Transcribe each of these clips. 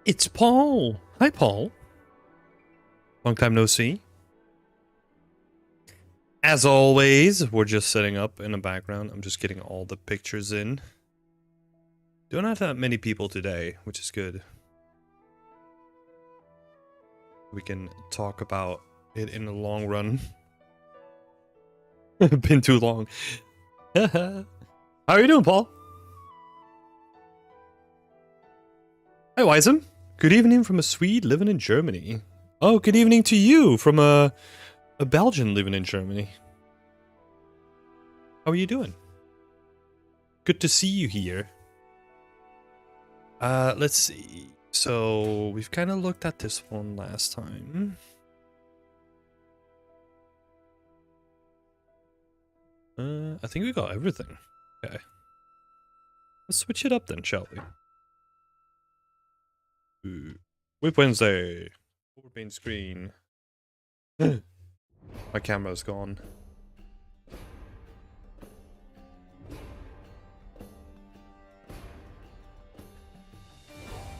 it's Paul. Hi, Paul. Long time no see. As always, we're just setting up in the background. I'm just getting all the pictures in. Don't have that many people today, which is good. We can talk about it in the long run. Been too long. How are you doing, Paul? Hi, Wisem. Good evening from a Swede living in Germany. Oh, good evening to you from a Belgian living in Germany. How are you doing? Good to see you here. Let's see. So, we've kind of looked at this one last time. I think we got everything. Okay. Let's switch it up then, shall we? Ooh. WIP Wednesday. Overpaint screen. My camera's gone.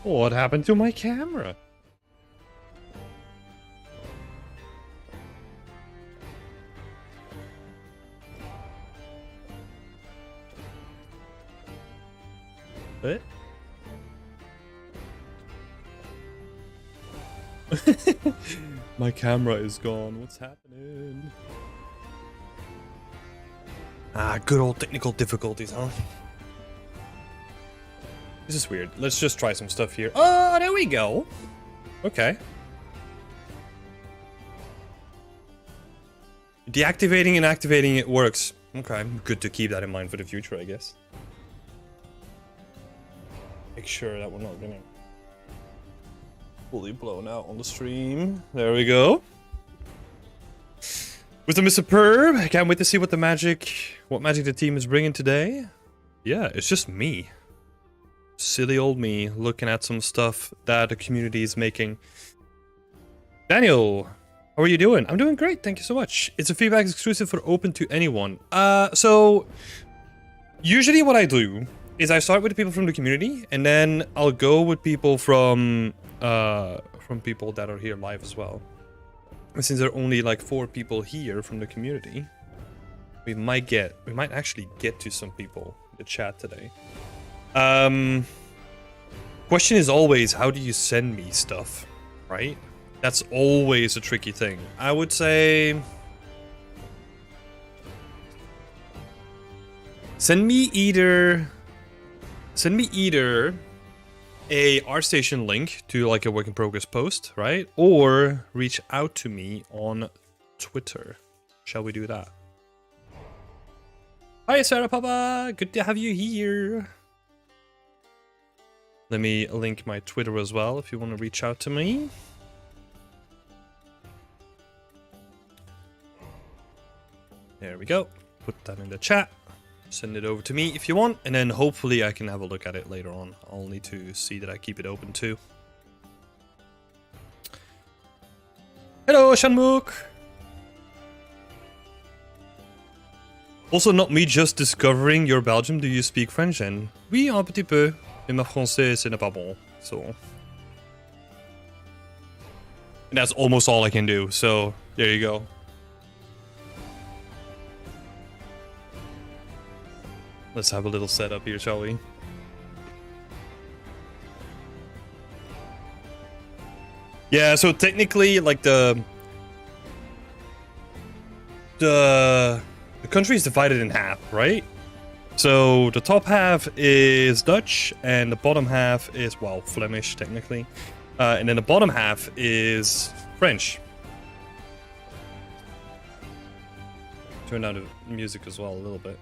What happened to my camera? What? My camera is gone. What's happening? Ah, good old technical difficulties, huh? This is weird. Let's just try some stuff here. Oh, there we go. Okay. Deactivating and activating it works. Okay, good to keep that in mind for the future, I guess. Make sure that we're not getting fully blown out on the stream. There we go. With the Mr. Perb, I can't wait to see what magic the team is bringing today. Yeah, it's just me. Silly old me looking at some stuff that the community is making. Daniel, how are you doing? I'm doing great, thank you so much. It's a feedback exclusive for open to anyone. So usually what I do is I start with the people from the community, and then I'll go with people from people that are here live as well. And since there are only like 4 people here from the community, we might actually get to some people in the chat today. Question is always, how do you send me stuff, right? That's always a tricky thing. I would say send me either a ArtStation link to like a work in progress post, right? Or reach out to me on Twitter. Shall we do that? Hi, Sarah Papa. Good to have you here. Let me link my Twitter as well if you want to reach out to me. There we go. Put that in the chat. Send it over to me if you want, and then hopefully I can have a look at it later on. I'll need to see that I keep it open too. Hello, Shanmuk! Also, not me just discovering you're Belgium. Do you speak French? And oui, un petit peu. Mais ma français, ce n'est pas bon. So. And that's almost all I can do, so there you go. Let's have a little setup here, shall we? Yeah, so technically, like the country is divided in half, right? So the top half is Dutch, and the bottom half is, well, Flemish, technically. And then the bottom half is French. Turn down the music as well a little bit.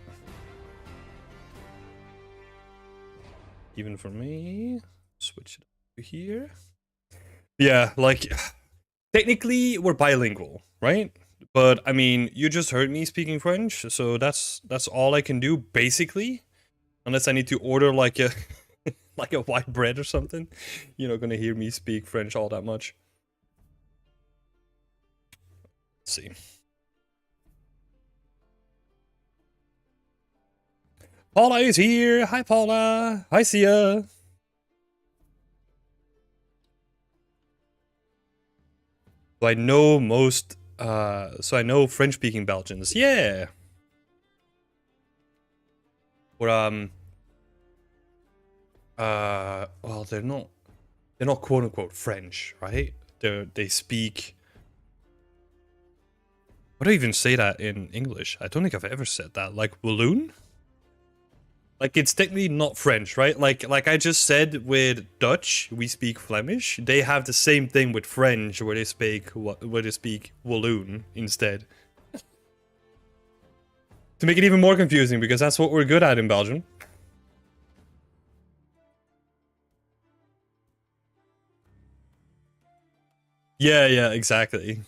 Even for me. Switch it to here. Yeah, like, technically we're bilingual, right? But I mean, you just heard me speaking French, so that's all I can do basically, unless I need to order like a like a white bread or something. You're not gonna hear me speak French all that much. Let's see. Paula is here. Hi, Paula. Hi, Sia. So I know most, so I know French-speaking Belgians. Yeah. Or, well, they're not quote-unquote French, right? They speak... What do I even say that in English? I don't think I've ever said that. Like, Walloon? Like, it's technically not French, right? Like I just said with Dutch, we speak Flemish. They have the same thing with French, where they speak Walloon instead. To make it even more confusing, because that's what we're good at in Belgium. Yeah, exactly.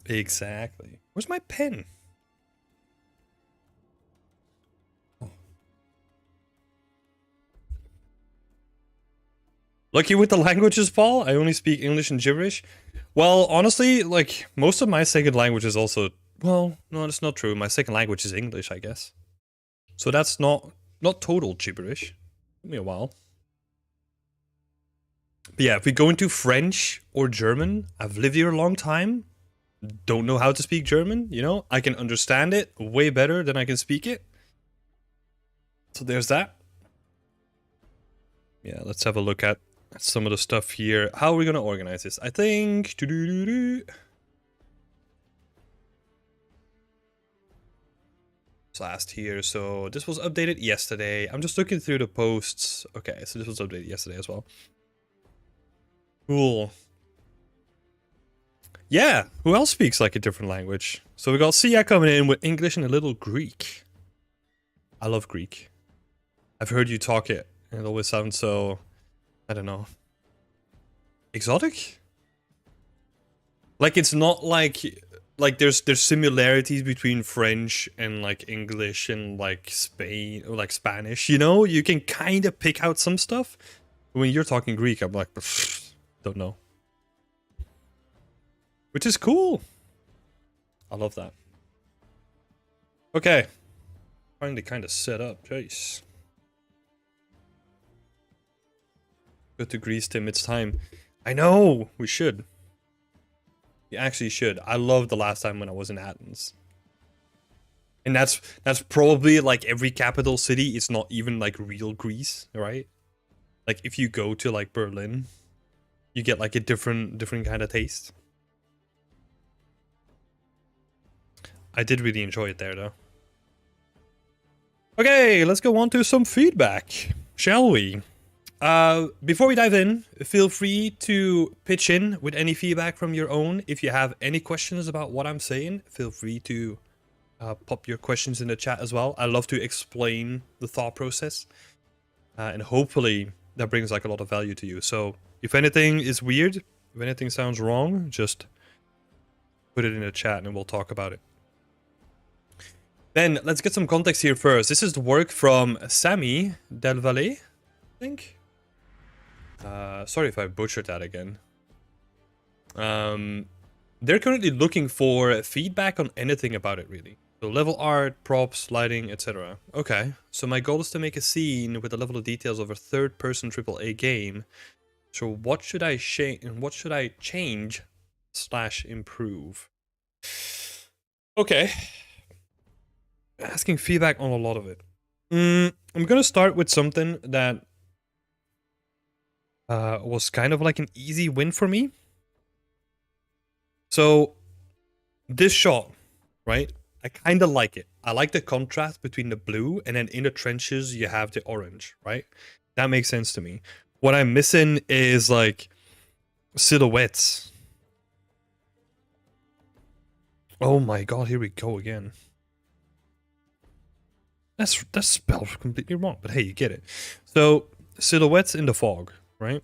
Exactly. Where's my pen? Oh. Lucky with the languages, Paul. I only speak English and gibberish. Well, honestly, like, most of my second language is also... Well, no, that's not true. My second language is English, I guess. So that's not total gibberish. Took me a while. But yeah, if we go into French or German, I've lived here a long time. Don't know how to speak German, you know? I can understand it way better than I can speak it. So there's that. Yeah, let's have a look at some of the stuff here. How are we going to organize this? I think... Last here, so this was updated yesterday. I'm just looking through the posts. Okay, so this was updated yesterday as well. Cool. Yeah, who else speaks like a different language? So we got Sia coming in with English and a little Greek. I love Greek. I've heard you talk it, and it always sounds so... I don't know. Exotic? Like, it's not like there's similarities between French and like English and like Spain or like Spanish, you know? You can kind of pick out some stuff. When you're talking Greek, I'm like, don't know. Which is cool. I love that. Okay. Finally kind of set up. Jeez. Go to Greece, Tim. It's time. I know. We should. You actually should. I loved the last time when I was in Athens. And that's probably like every capital city. It's not even like real Greece, right? Like if you go to like Berlin, you get like a different kind of taste. I did really enjoy it there though. Okay, let's go on to some feedback, shall we? Before we dive in, feel free to pitch in with any feedback from your own. If you have any questions about what I'm saying, feel free to pop your questions in the chat as well. I love to explain the thought process, and hopefully that brings like a lot of value to you. So if anything is weird, if anything sounds wrong, just put it in the chat and we'll talk about it. Then let's get some context here first. This is the work from Sami Del Valle, I think. Sorry if I butchered that again. They're currently looking for feedback on anything about it, really. So level art, props, lighting, etc. Okay, so my goal is to make a scene with the level of details of a third-person AAA game. So what should I change / improve? Okay. Asking feedback on a lot of it. I'm gonna start with something that was kind of like an easy win for me. So this shot, right? I kind of like it. I like the contrast between the blue and then in the trenches you have the orange, right? That makes sense to me. What I'm missing is like silhouettes. Oh my god, here we go again. That's spelled completely wrong, but hey, you get it. So silhouettes in the fog, right?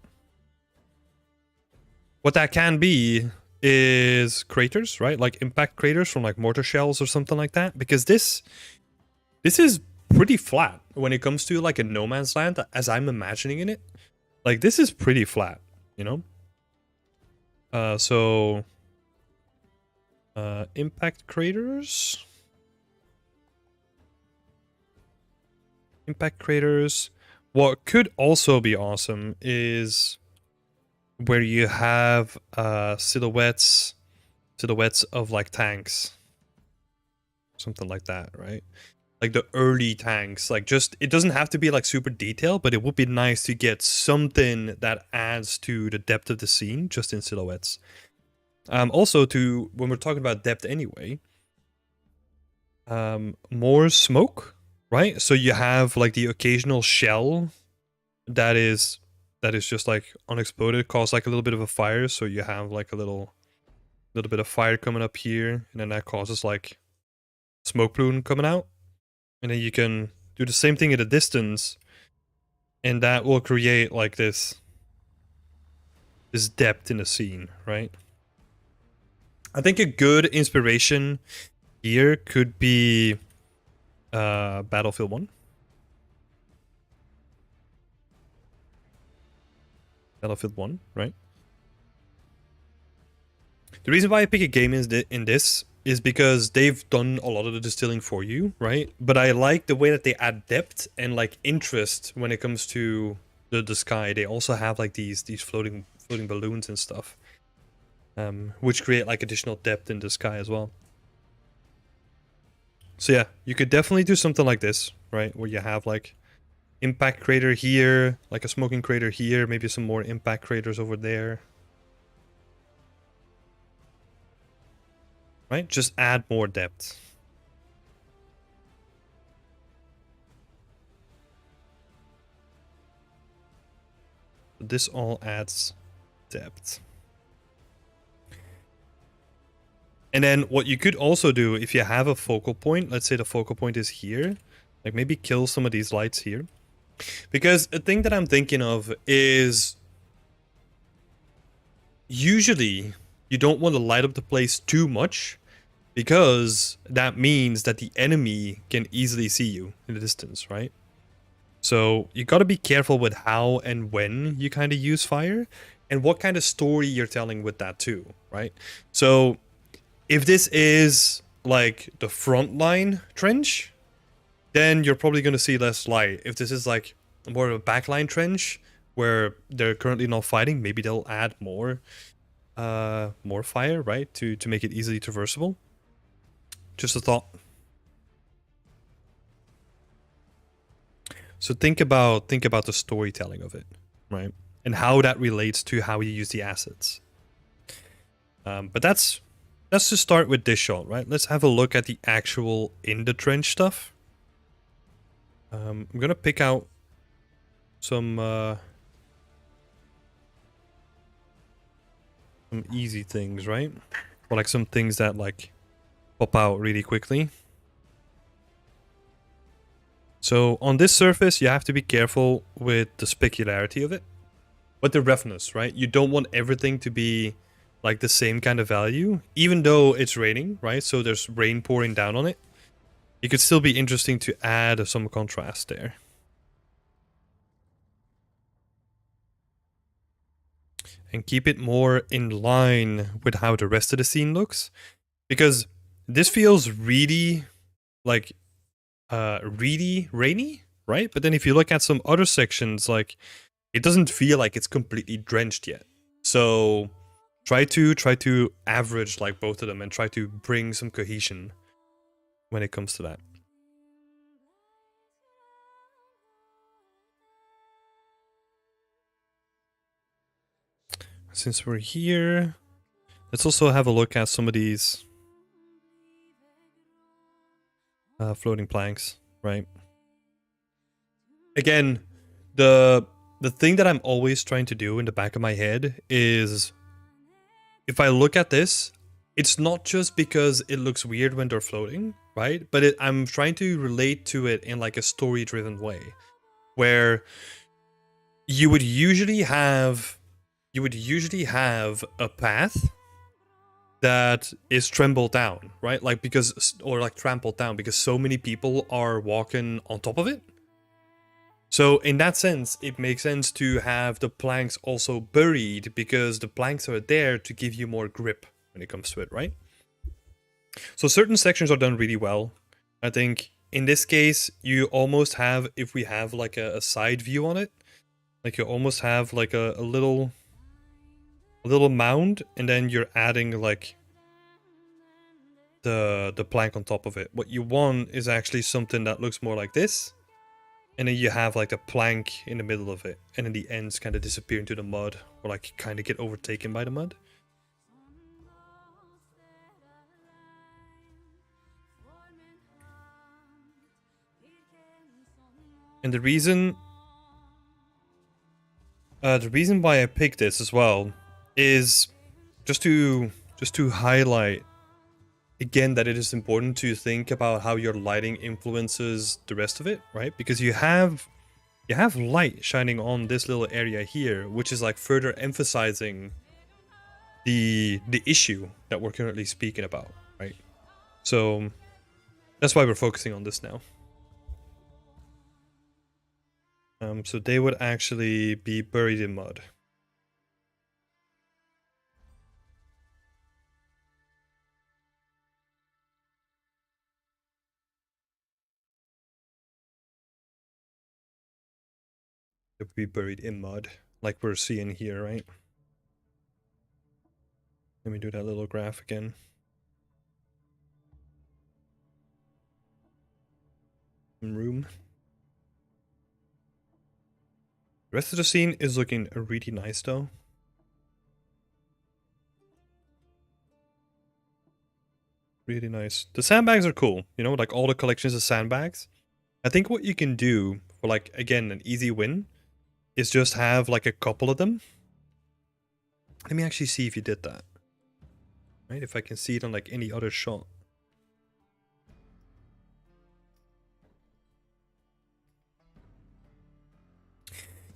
What that can be is craters, right? Like impact craters from like mortar shells or something like that. Because this is pretty flat when it comes to like a no man's land as I'm imagining in it. Like this is pretty flat, you know? Impact craters. Impact craters. What could also be awesome is where you have silhouettes of like tanks, something like that, right? Like the early tanks, like just, it doesn't have to be like super detailed, but it would be nice to get something that adds to the depth of the scene just in silhouettes. Also, to when we're talking about depth anyway, more smoke, right? So you have like the occasional shell that is just like unexploded, cause like a little bit of a fire. So you have like a little bit of fire coming up here, and then that causes like smoke plume coming out, and then you can do the same thing at a distance, and that will create like this depth in the scene, right? I think a good inspiration here could be Battlefield 1. Battlefield 1, right? The reason why I pick a game in this is because they've done a lot of the distilling for you, right? But I like the way that they add depth and like interest when it comes to the sky. They also have like these floating balloons and stuff, which create like additional depth in the sky as well. So yeah, you could definitely do something like this, right? Where you have like impact crater here, like a smoking crater here, maybe some more impact craters over there. Right? Just add more depth. This all adds depth. And then what you could also do, if you have a focal point, let's say the focal point is here, like maybe kill some of these lights here. Because a thing that I'm thinking of is usually you don't want to light up the place too much, because that means that the enemy can easily see you in the distance, right? So you got to be careful with how and when you kind of use fire, and what kind of story you're telling with that too, right? So if this is like the front line trench, then you're probably going to see less light. If this is like more of a backline trench where they're currently not fighting, maybe they'll add more fire, right, to make it easily traversable. Just a thought. So think about the storytelling of it, right, and how that relates to how you use the assets. But let's just start with this shot, right? Let's have a look at the actual in the trench stuff. I'm gonna pick out some easy things, right? Or like some things that like pop out really quickly. So on this surface, you have to be careful with the specularity of it, but the roughness, right? You don't want everything to be like the same kind of value, even though it's raining, right? So there's rain pouring down on it. It could still be interesting to add some contrast there. And keep it more in line with how the rest of the scene looks. Because this feels really like really rainy, right? But then if you look at some other sections, like it doesn't feel like it's completely drenched yet. So try to average like both of them and try to bring some cohesion when it comes to that. Since we're here, let's also have a look at some of these floating planks, right? Again, the thing that I'm always trying to do in the back of my head is, if I look at this, it's not just because it looks weird when they're floating, right? But I'm trying to relate to it in like a story-driven way, where you would usually have a path that is trembled down, right? Like trampled down because so many people are walking on top of it. So in that sense, it makes sense to have the planks also buried, because the planks are there to give you more grip when it comes to it, right? So certain sections are done really well. I think in this case, you almost have, if we have like a side view on it, like you almost have like a little a little mound, and then you're adding like the plank on top of it. What you want is actually something that looks more like this, and then you have like a plank in the middle of it, and then the ends kind of disappear into the mud, or like kind of get overtaken by the mud. And the reason why I picked this as well is just to highlight again that it is important to think about how your lighting influences the rest of it, right? Because you have light shining on this little area here, which is like further emphasizing the issue that we're currently speaking about, right? So that's why we're focusing on this now. So they would actually be buried in mud. They would be buried in mud, like we're seeing here, right? Let me do that little graph again. Room. The rest of the scene is looking really nice though. Really nice. The sandbags are cool, you know, like all the collections of sandbags. I think what you can do for like, again, an easy win is just have like a couple of them. Let me actually see if you did that. Right, if I can see it on like any other shot.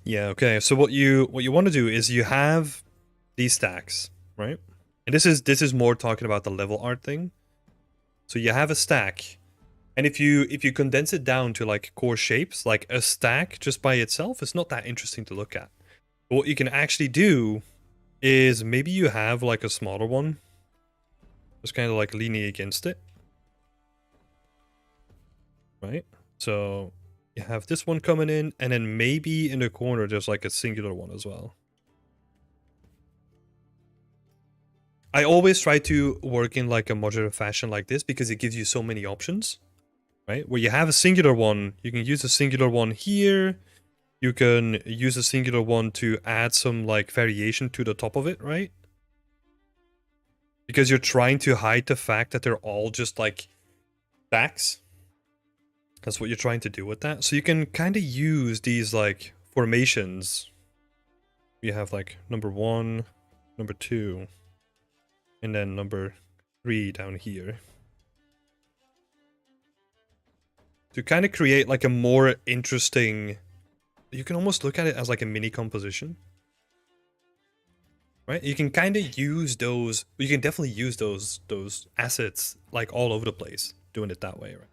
Yeah, okay. So what you want to do is you have these stacks, right? And this is more talking about the level art thing. So you have a stack, and if you condense it down to like core shapes, like a stack just by itself is not that interesting to look at. But what you can actually do is maybe you have like a smaller one, just kind of like leaning against it, right? So you have this one coming in, and then maybe in the corner there's like a singular one as well. I always try to work in like a modular fashion like this because it gives you so many options, right? Where you have a singular one, you can use a singular one here. You can use a singular one to add some like variation to the top of it, right? Because you're trying to hide the fact that they're all just like stacks. That's what you're trying to do with that. So you can kind of use these like formations. We have like number 1, number 2, and then number 3 down here. To kind of create like a more interesting... You can almost look at it as like a mini composition. Right? You can kind of use those... You can definitely use those assets like all over the place. Doing it that way, right?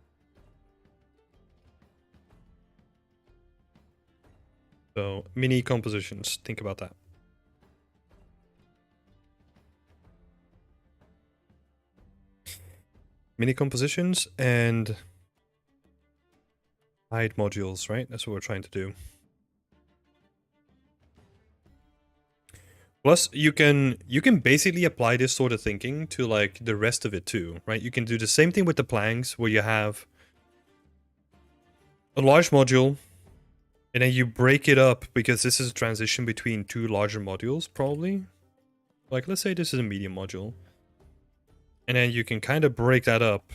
So, mini compositions. Think about that. Mini compositions and hide modules, right? That's what we're trying to do. Plus, you can basically apply this sort of thinking to like the rest of it too, right? You can do the same thing with the planks where you have a large module, and then you break it up because this is a transition between two larger modules, probably. Like, let's say this is a medium module. And then you can kind of break that up.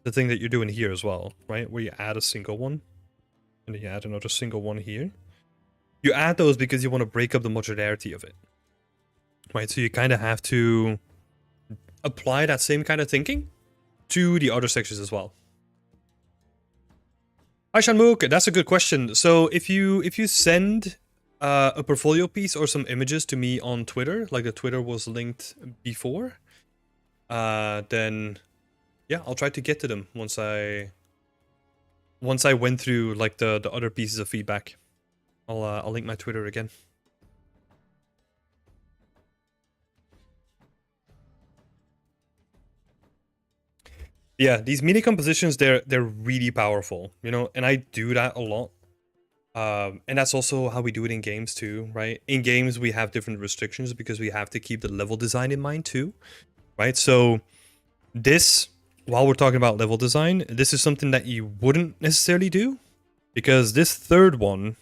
The thing that you're doing here as well, right? Where you add a single one. And then you add another single one here. You add those because you want to break up the modularity of it. Right, so you kind of have to apply that same kind of thinking to the other sections as well. Hi Shanmuk, that's a good question. So if you send a portfolio piece or some images to me on Twitter, like the Twitter was linked before, then yeah, I'll try to get to them once I went through like the other pieces of feedback. I'll link my Twitter again. Yeah, these mini compositions, they're really powerful, you know, and I do that a lot. And that's also how we do it in games too, right? In games, we have different restrictions because we have to keep the level design in mind too, right? So this, while we're talking about level design, this is something that you wouldn't necessarily do because this third one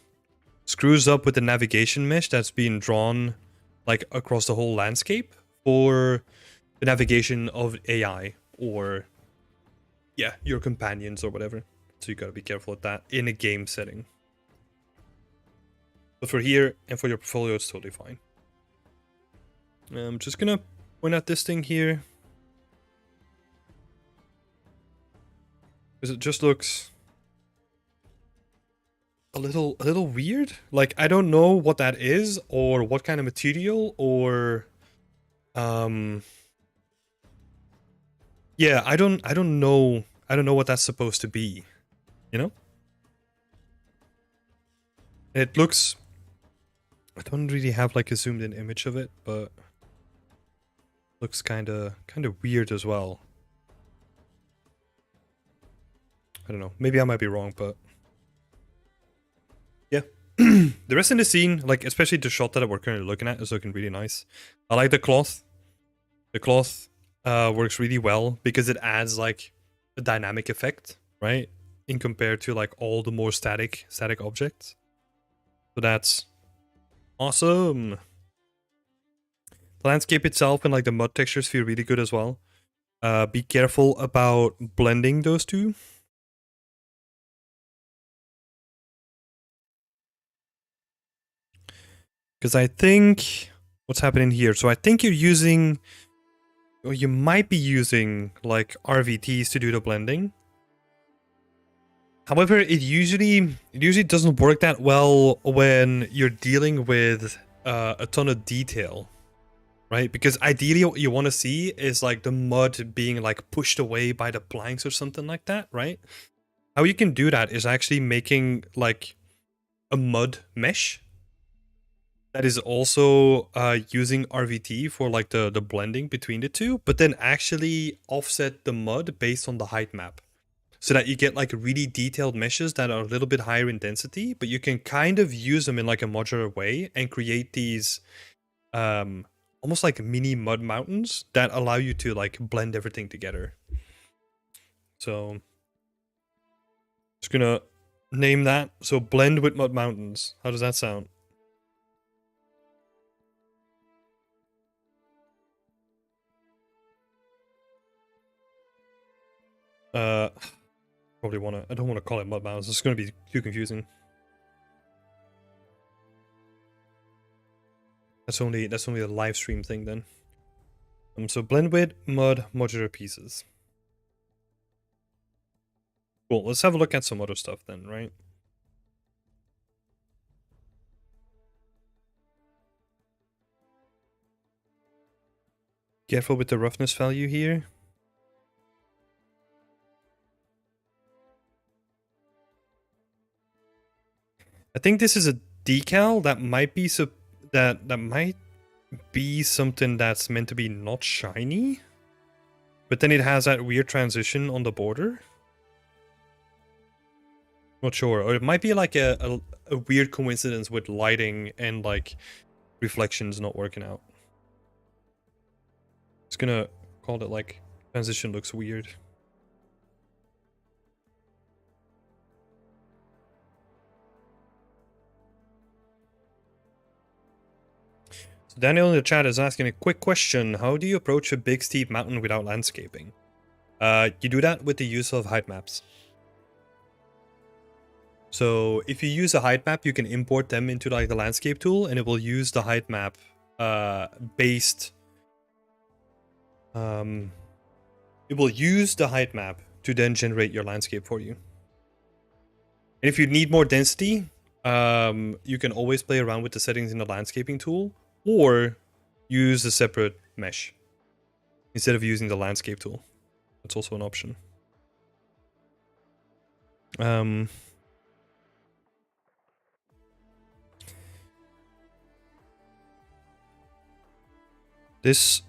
screws up with the navigation mesh that's being drawn like across the whole landscape for the navigation of AI or yeah, your companions or whatever. So you gotta be careful with that in a game setting. But for here and for your portfolio, it's totally fine. I'm just gonna point out this thing here. Because it just looks a little weird. Like, I don't know what that is or what kind of material or yeah, I don't know what that's supposed to be, you know? It looks, I don't really have like a zoomed in image of it, but looks kind of weird as well. I don't know. Maybe I might be wrong, but yeah. The rest of the scene, like especially the shot that we're currently looking at, is looking really nice. I like the cloth. The cloth works really well because it adds like a dynamic effect, right? In compared to like all the more static objects. So that's awesome. The landscape itself and like the mud textures feel really good as well. Be careful about blending those two. Because I think what's happening here. So I think you're using, or you might be using like RVTs to do the blending. However, it usually doesn't work that well when you're dealing with a ton of detail, right? Because ideally what you want to see is like the mud being like pushed away by the planks or something like that, right? How you can do that is actually making like a mud mesh that is also using RVT for like the blending between the two, but then actually offset the mud based on the height map. So that you get like really detailed meshes that are a little bit higher in density, but you can kind of use them in like a modular way and create these almost like mini mud mountains that allow you to like blend everything together. So just gonna name that. So blend with mud mountains. How does that sound? Probably wanna. I don't want to call it mud mountains. It's gonna be too confusing. That's only a live stream thing then. So blend with mud modular pieces. Cool. Let's have a look at some other stuff then, right? Careful with the roughness value here. I think this is a decal that might be that might be something that's meant to be not shiny, but then it has that weird transition on the border. Not sure, or it might be like a weird coincidence with lighting and like reflections not working out. Just gonna call it like transition looks weird. So Daniel in the chat is asking a quick question. How do you approach a big steep mountain without landscaping? You do that with the use of height maps. So if you use a height map, you can import them into like the landscape tool and it will use the height map based. It will use the height map to then generate your landscape for you. And if you need more density, you can always play around with the settings in the landscaping tool or use a separate mesh instead of using the landscape tool. That's also an option. This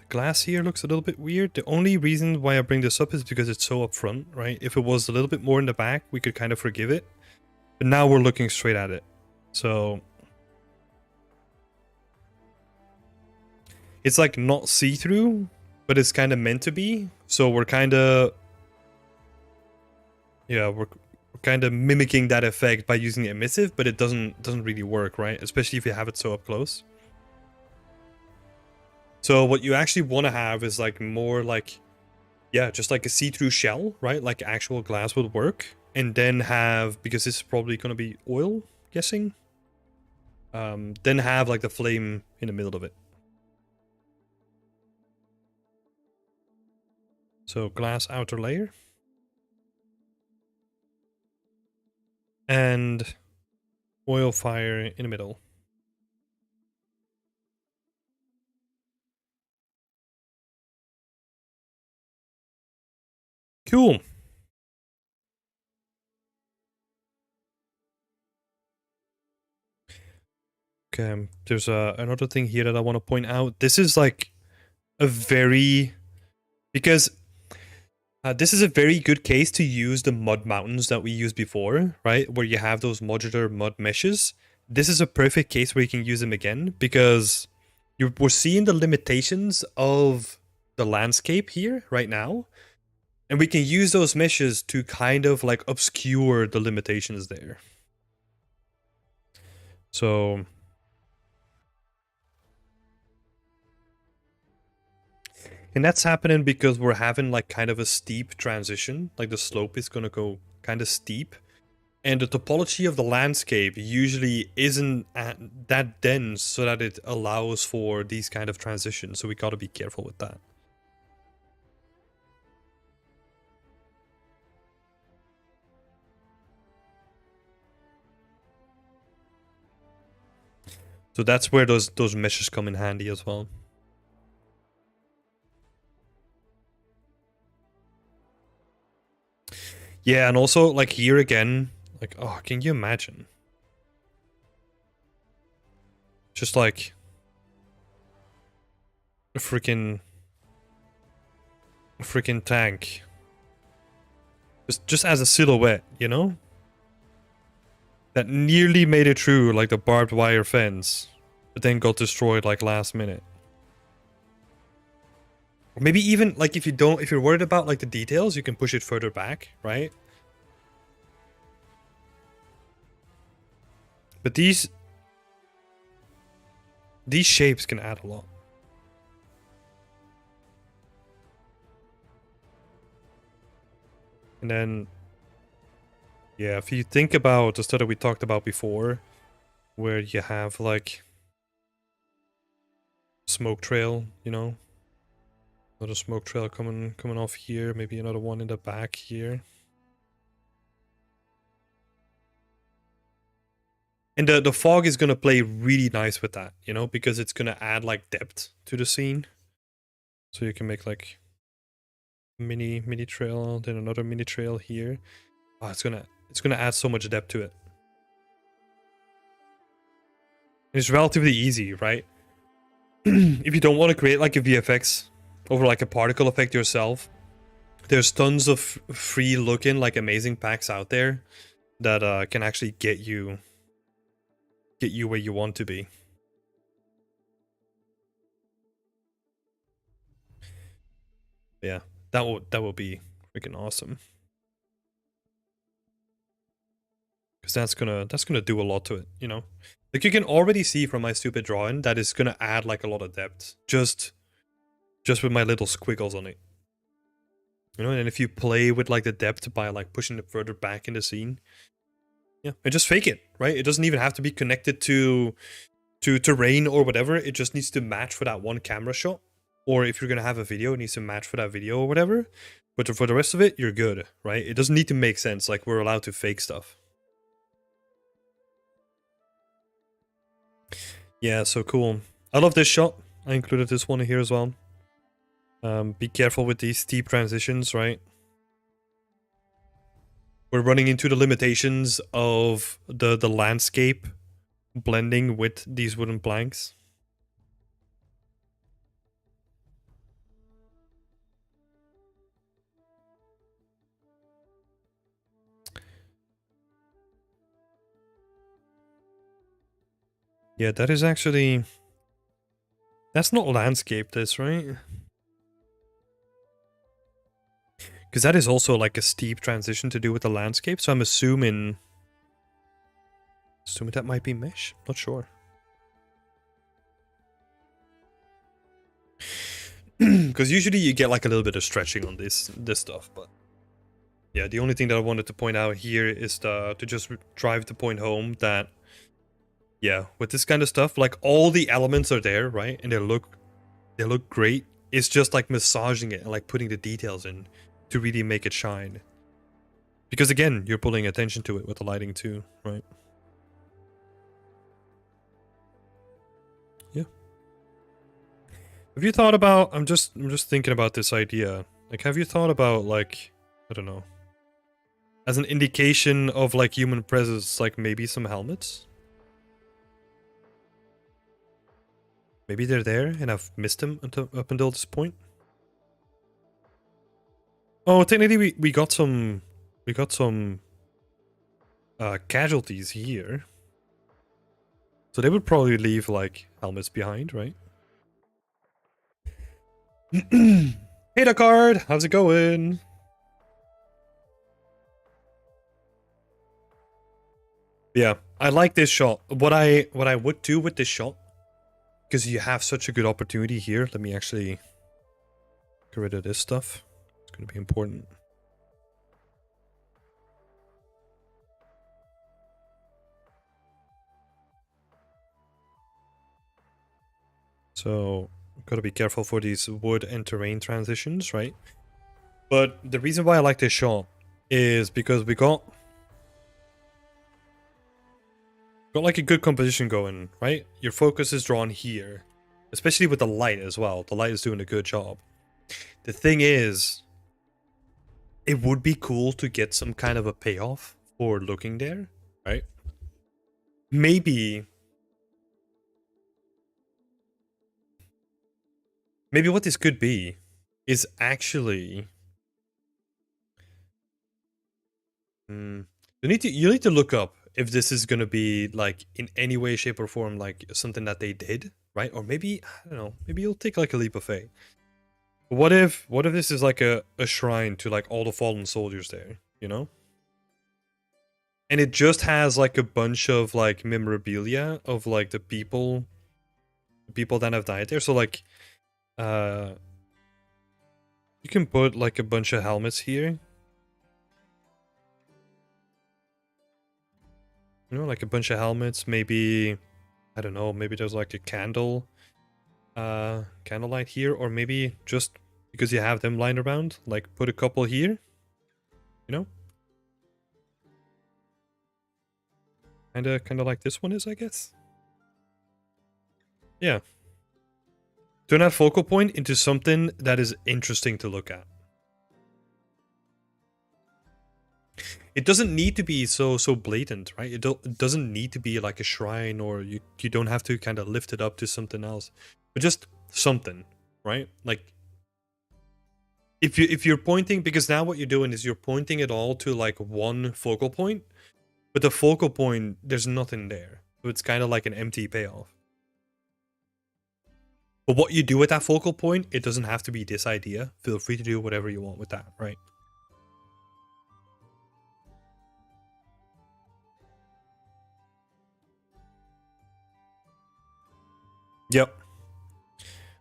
glass here looks a little bit weird. The only reason why I bring this up is because it's so upfront, right? If it was a little bit more in the back, we could kind of forgive it. But now we're looking straight at it. So it's like not see-through, but it's kind of meant to be. So we're kind of, yeah, we're kind of mimicking that effect by using the emissive, but it doesn't really work, right? Especially if you have it so up close. So what you actually want to have is like more like, yeah, just like a see-through shell, right? Like actual glass would work. And then have, because this is probably going to be oil, guessing. Then have like the flame in the middle of it. So glass outer layer. And oil fire in the middle. Cool. Okay, there's another thing here that I want to point out. This is like a very, because this is a very good case to use the mud mountains that we used before, right? Where you have those modular mud meshes. This is a perfect case where you can use them again, because we're seeing the limitations of the landscape here right now. And we can use those meshes to kind of like obscure the limitations there. So, and that's happening because we're having like kind of a steep transition. Like the slope is going to go kind of steep. And the topology of the landscape usually isn't that dense so that it allows for these kind of transitions. So we got to be careful with that. So that's where those meshes come in handy as well. Yeah, and also like here again, like, oh, can you imagine? Just like a freaking tank. Just as a silhouette, you know? That nearly made it through like the barbed wire fence, but then got destroyed like last minute. Or maybe even like if you're worried about like the details, you can push it further back, right? But these shapes can add a lot. And then, yeah, if you think about the stuff that we talked about before, where you have like smoke trail, you know, another smoke trail coming off here, maybe another one in the back here. And the fog is going to play really nice with that, you know, because it's going to add like depth to the scene. So you can make like mini trail, then another mini trail here. Oh, it's gonna add so much depth to it. And it's relatively easy, right? If you don't want to create like a VFX over like a particle effect yourself, there's tons of free looking like amazing packs out there that can actually get you where you want to be. Yeah, that will be freaking awesome. Because that's gonna do a lot to it, you know. Like you can already see from my stupid drawing that it's gonna add like a lot of depth just with my little squiggles on it. You know, and if you play with like the depth by like pushing it further back in the scene, yeah, and just fake it, right? It doesn't even have to be connected to terrain or whatever. It just needs to match for that one camera shot. Or if you're gonna have a video, it needs to match for that video or whatever. But for the rest of it, you're good, right? It doesn't need to make sense. Like we're allowed to fake stuff. Yeah, so cool. I love this shot. I included this one here as well. Be careful with these steep transitions, right? We're running into the limitations of the landscape blending with these wooden planks. Yeah, that is actually... That's not landscape, this, right? Because that is also like a steep transition to do with the landscape, so I'm assuming that might be mesh. Not sure. Because usually you get like a little bit of stretching on this stuff, but yeah, the only thing that I wanted to point out here is to just drive the point home that yeah, with this kind of stuff, like all the elements are there, right? And they look great. It's just like massaging it and like putting the details in to really make it shine. Because again, you're pulling attention to it with the lighting too, right? Yeah. Have you thought about, I'm just thinking about this idea. Like, have you thought about like, I don't know, as an indication of like human presence, like maybe some helmets? Maybe they're there and I've missed them up until this point. Oh, technically we got some casualties here. So they would probably leave like helmets behind, right? Hey Dakard, how's it going? Yeah, I like this shot. What I would do with this shot, because you have such a good opportunity here. Let me actually get rid of this stuff. It's going to be important. So, gotta be careful for these wood and terrain transitions, right? But the reason why I like this shot is because we got like a good composition going, right? Your focus is drawn here, especially with the light as well. The light is doing a good job. The thing is, it would be cool to get some kind of a payoff for looking there, right? Maybe what this could be is actually you need to look up if this is gonna be like in any way, shape, or form like something that they did, right? Or maybe I don't know. Maybe you'll take like a leap of faith. What if this is like a shrine to like all the fallen soldiers there, you know? And it just has like a bunch of like memorabilia of like the people that have died there. So like you can put like a bunch of helmets here. You know, like a bunch of helmets, maybe I don't know, maybe there's like a candlelight here, or maybe just because you have them lying around, like put a couple here, you know? Kinda like this one is, I guess. Yeah. Turn that focal point into something that is interesting to look at. It doesn't need to be so blatant, right? It doesn't need to be like a shrine, or you don't have to kind of lift it up to something else, but just something, right? Like if you're pointing, because now what you're doing is you're pointing it all to like one focal point, but the focal point, there's nothing there, so it's kind of like an empty payoff. But what you do with that focal point, it doesn't have to be this idea. Feel free to do whatever you want with that, right? Yep.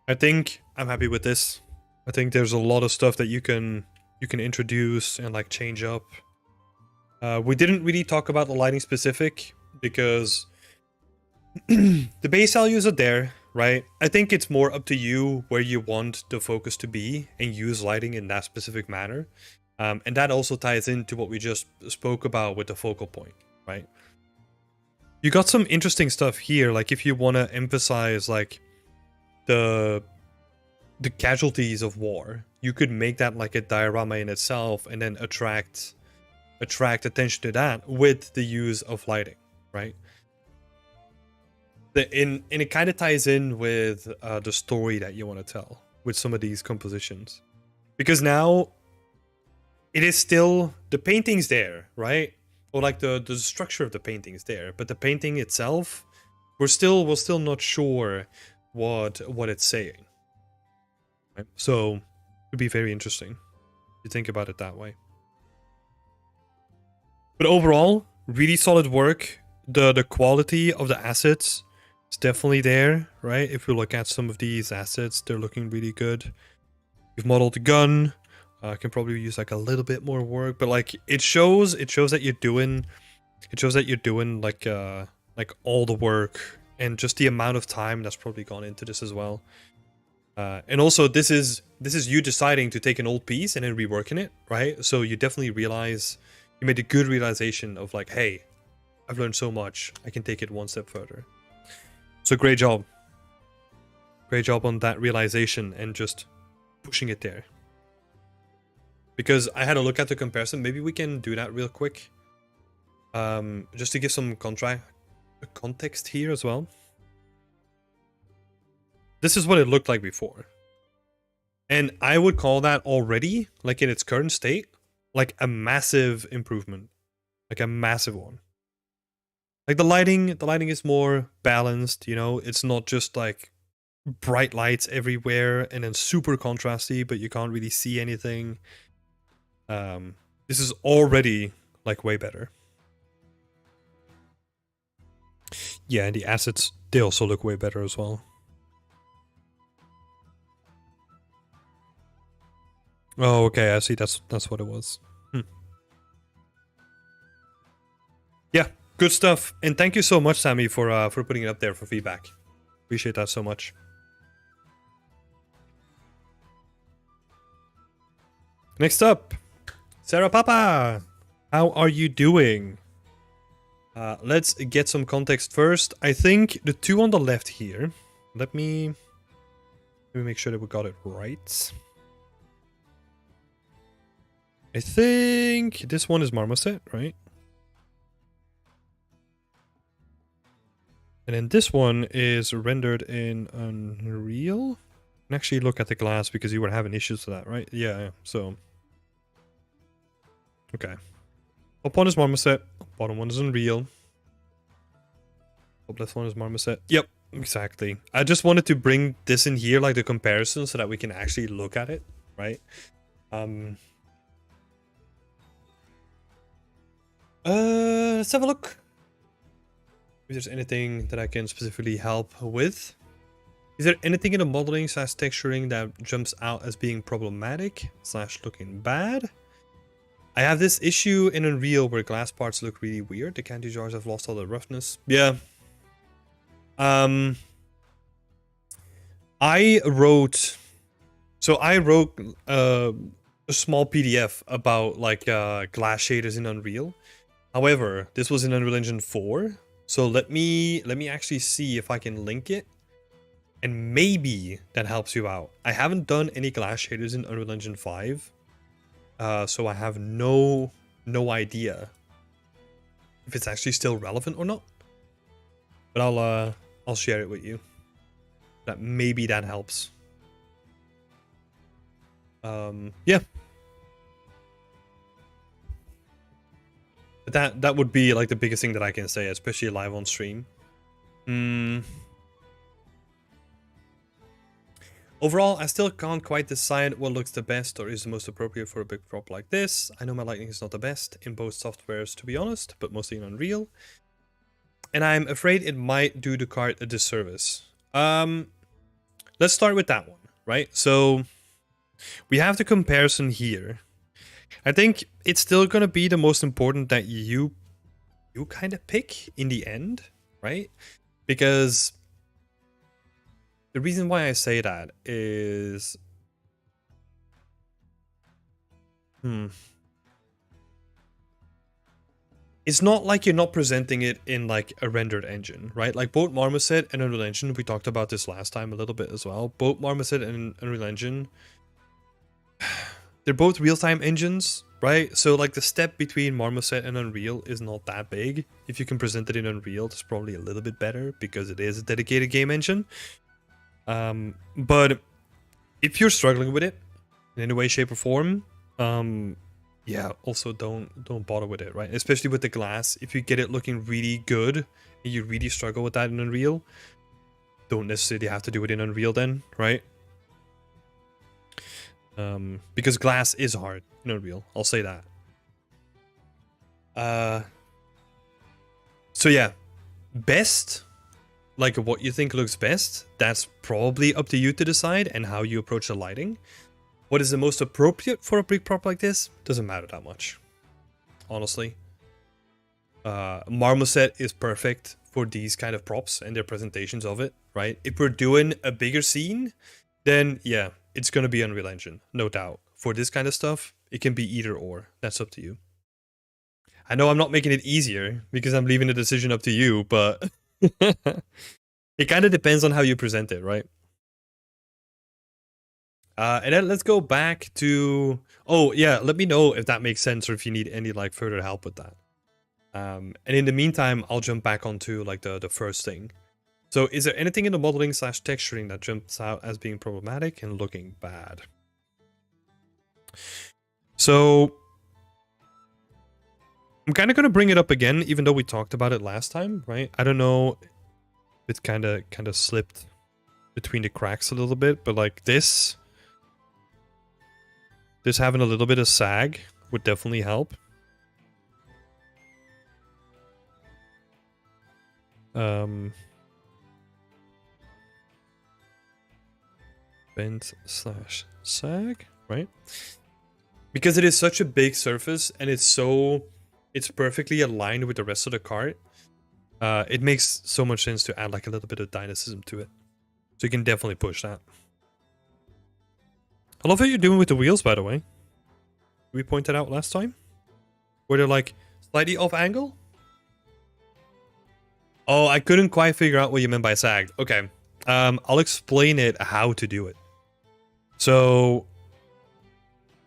I think I'm happy with this. I think there's a lot of stuff that you can introduce and like change up. We didn't really talk about the lighting specific because the base values are there, right? I think it's more up to you where you want the focus to be and use lighting in that specific manner. And that also ties into what we just spoke about with the focal point, right? You got some interesting stuff here, like if you want to emphasize like the casualties of war, you could make that like a diorama in itself and then attract attention to that with the use of lighting, right? And it kind of ties in with the story that you want to tell with some of these compositions, because now it is still the painting's there, right? Or like the structure of the painting is there, but the painting itself we're still not sure what it's saying. Right? So it would be very interesting to think about it that way. But overall, really solid work. The quality of the assets is definitely there, right? If we look at some of these assets, they're looking really good. You've modeled the gun. Can probably use like a little bit more work, but like it shows that you're doing like all the work and just the amount of time that's probably gone into this as well. And also this is you deciding to take an old piece and then reworking it, right? So you definitely realize, you made a good realization of like, hey, I've learned so much, I can take it one step further. So great job. Great job on that realization and just pushing it there. Because I had a look at the comparison, maybe we can do that real quick. Just to give some context here as well. This is what it looked like before. And I would call that already, like in its current state, like a massive improvement. Like a massive one. Like the lighting is more balanced, you know? It's not just like bright lights everywhere and then super contrasty, but you can't really see anything. This is already like way better. Yeah, and the assets, they also look way better as well. Oh, okay, I see. That's what it was. Yeah, good stuff. And thank you so much, Sammy, for putting it up there for feedback. Appreciate that so much. Next up, Sarah Papa. How are you doing? Let's get some context first. I think the two on the left here. Let me make sure that we got it right. I think this one is Marmoset, right? And then this one is rendered in Unreal. You can actually look at the glass because you were having issues with that, right? Yeah, so. Okay. Top one is Marmoset. Bottom one is Unreal. Top left one is Marmoset. Yep, exactly. I just wanted to bring this in here, like the comparison, so that we can actually look at it, right? Let's have a look. If there's anything that I can specifically help with. Is there anything in the modeling / texturing that jumps out as being problematic / looking bad? I have this issue in Unreal where glass parts look really weird. The candy jars have lost all their roughness. Yeah. I wrote a small PDF about like glass shaders in Unreal. However, this was in Unreal Engine 4. So let me actually see if I can link it. And maybe that helps you out. I haven't done any glass shaders in Unreal Engine 5. So I have no idea if it's actually still relevant or not. But I'll share it with you. That maybe that helps. Yeah. But that would be like the biggest thing that I can say, especially live on stream. Overall, I still can't quite decide what looks the best or is the most appropriate for a big prop like this. I know my lighting is not the best in both softwares, to be honest, but mostly in Unreal. And I'm afraid it might do the card a disservice. Let's start with that one, right? So we have the comparison here. I think it's still going to be the most important that you kind of pick in the end, right? Because the reason why I say that is... It's not like you're not presenting it in like a rendered engine, right? Like both Marmoset and Unreal Engine, we talked about this last time a little bit as well. Both Marmoset and Unreal Engine, they're both real-time engines, right? So like the step between Marmoset and Unreal is not that big. If you can present it in Unreal, it's probably a little bit better because it is a dedicated game engine. But if you're struggling with it in any way, shape, or form, yeah, also don't bother with it, right? Especially with the glass. If you get it looking really good and you really struggle with that in Unreal, don't necessarily have to do it in Unreal then, right? Because glass is hard in Unreal. I'll say that. So yeah, best, like what you think looks best, that's probably up to you to decide and how you approach the lighting. What is the most appropriate for a brick prop like this doesn't matter that much, honestly. Marmoset is perfect for these kind of props and their presentations of it, right? If we're doing a bigger scene, then yeah, it's gonna be Unreal Engine, no doubt. For this kind of stuff, it can be either or. That's up to you. I know I'm not making it easier because I'm leaving the decision up to you, but it kind of depends on how you present it, right? And then let's go back to... Oh, yeah, let me know if that makes sense or if you need any like further help with that. And in the meantime, I'll jump back onto like the first thing. So is there anything in the modeling / texturing that jumps out as being problematic and looking bad? So I'm kind of going to bring it up again, even though we talked about it last time, right? I don't know if it kind of slipped between the cracks a little bit, but like this having a little bit of sag would definitely help. Bend / sag, right? Because it is such a big surface and it's perfectly aligned with the rest of the cart. It makes so much sense to add like a little bit of dynamism to it. So you can definitely push that. I love what you're doing with the wheels, by the way. We pointed out last time where they're like slightly off angle. Oh, I couldn't quite figure out what you meant by sagged. Okay. I'll explain it how to do it. So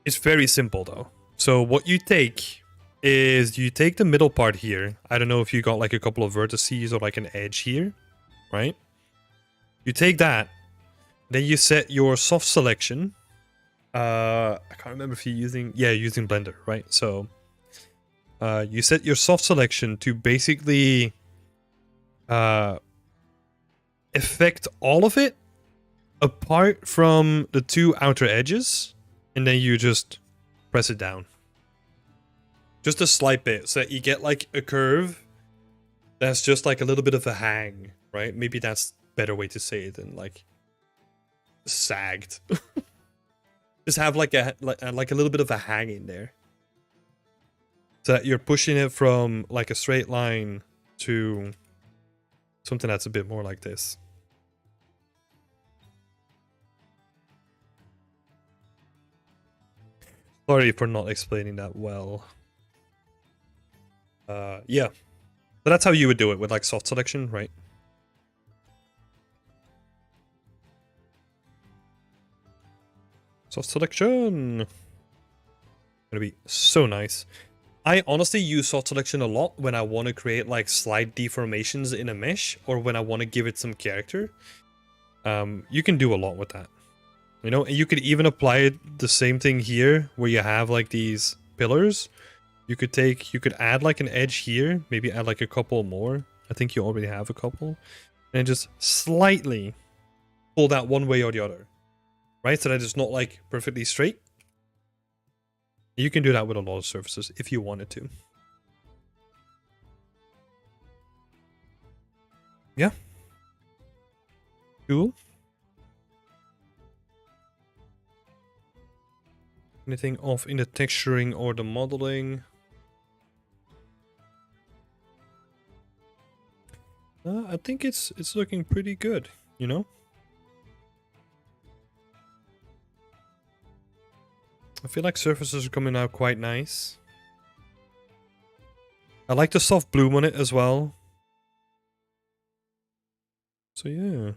it's very simple though. So what you take is you take the middle part here. I don't know if you got like a couple of vertices or like an edge here, right? You take that, then you set your soft selection. I can't remember if you're using Blender, right? So you set your soft selection to basically affect all of it apart from the two outer edges, and then you just press it down. Just a slight bit, so that you get like a curve that's just like a little bit of a hang, right? Maybe that's a better way to say it than like sagged. Just have like a little bit of a hang in there, so that you're pushing it from like a straight line to something that's a bit more like this. Sorry for not explaining that well. Yeah. So that's how you would do it with like soft selection, right? Soft selection. Gonna be so nice. I honestly use soft selection a lot when I want to create like slight deformations in a mesh or when I want to give it some character. You can do a lot with that. You know, and you could even apply it the same thing here where you have like these pillars. You could add like an edge here, maybe add like a couple more. I think you already have a couple. And just slightly pull that one way or the other. Right? So that it's not like perfectly straight. You can do that with a lot of surfaces if you wanted to. Yeah. Cool. Anything off in the texturing or the modeling? I think it's looking pretty good, you know? I feel like surfaces are coming out quite nice. I like the soft bloom on it as well. So yeah. I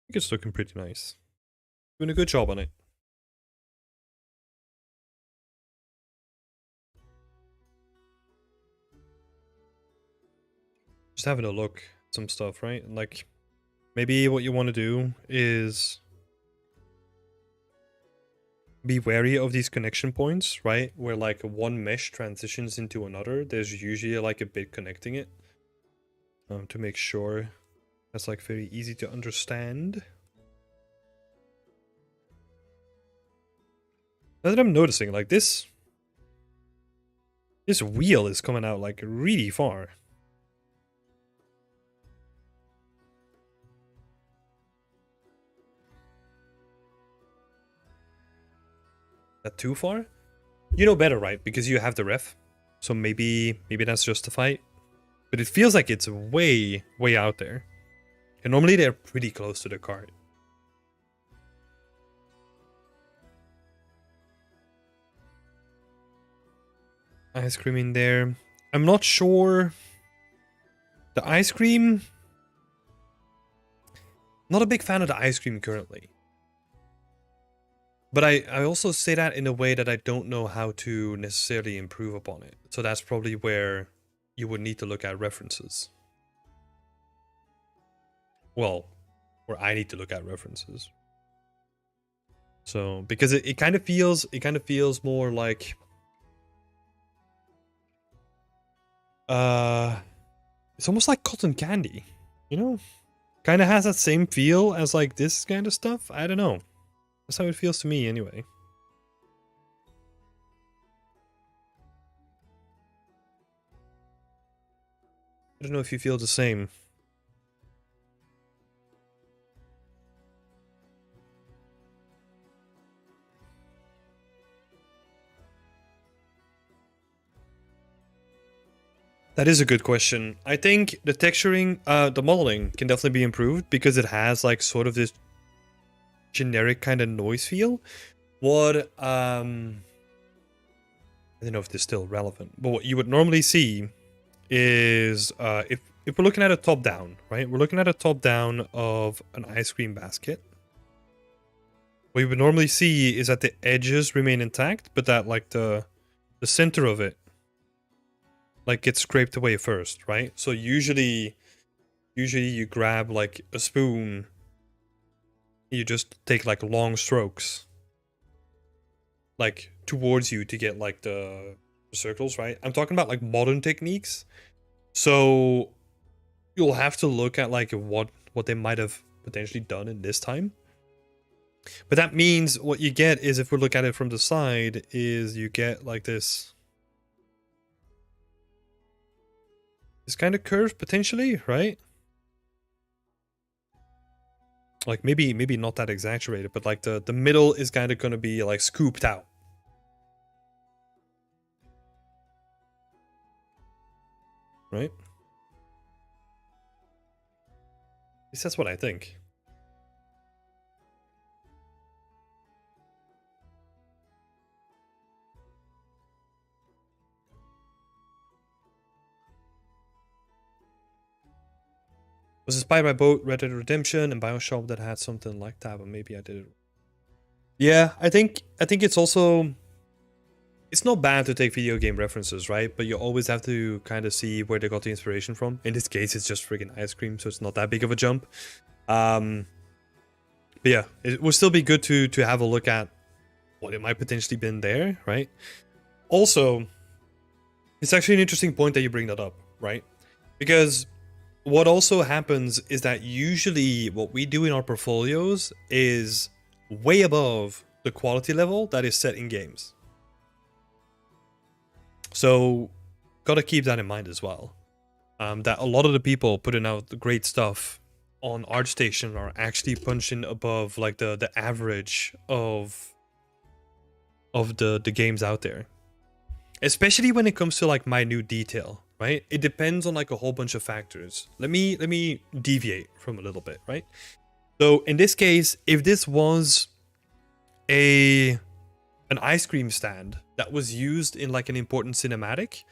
think it's looking pretty nice. Doing a good job on it. Just having a look at some stuff, right? Like, maybe what you want to do is be wary of these connection points, right? Where like one mesh transitions into another. There's usually like a bit connecting it, to make sure that's like very easy to understand. Now that I'm noticing, like this wheel is coming out like really far. That too far? You know better, right? Because you have the ref. So maybe that's justified. But it feels like it's way out there. And normally they're pretty close to the card. Ice cream in there. I'm not sure. The ice cream. Not a big fan of the ice cream currently. But I also say that in a way that I don't know how to necessarily improve upon it. So that's probably where you would need to look at references. Well, where I need to look at references. So because it kind of feels more like it's almost like cotton candy, you know? Kind of has that same feel as like this kind of stuff. I don't know. That's how it feels to me anyway. I don't know if you feel the same. That is a good question. I think the texturing, the modeling can definitely be improved because it has like sort of this generic kind of noise feel. What, I don't know if this is still relevant, but what you would normally see is, if we're looking at a top down, right? We're looking at a top down of an ice cream basket. What you would normally see is that the edges remain intact, but that like the center of it like gets scraped away first, right? So usually you grab like a spoon, you just take like long strokes like towards you to get like the circles, right? I'm talking about like modern techniques. So you'll have to look at like what they might have potentially done in this time. But that means what you get is, if we look at it from the side, is you get like this kind of curve potentially, right? Like maybe not that exaggerated, but like the middle is kind of going to be like scooped out. Right? At least that's what I think. Was inspired by both Red Dead Redemption and BioShock that had something like that, but maybe I did it. Yeah, I think it's also, it's not bad to take video game references, right? But you always have to kind of see where they got the inspiration from. In this case, it's just friggin' ice cream, so it's not that big of a jump. But yeah, it would still be good to have a look at what it might potentially been there, right? Also, it's actually an interesting point that you bring that up, right? Because what also happens is that usually what we do in our portfolios is way above the quality level that is set in games. So, gotta keep that in mind as well. That a lot of the people putting out the great stuff on ArtStation are actually punching above like the average of the games out there. Especially when it comes to like minute detail, right? It depends on like a whole bunch of factors. Let me deviate from a little bit, right? So in this case, if this was an ice cream stand that was used in like an important cinematic,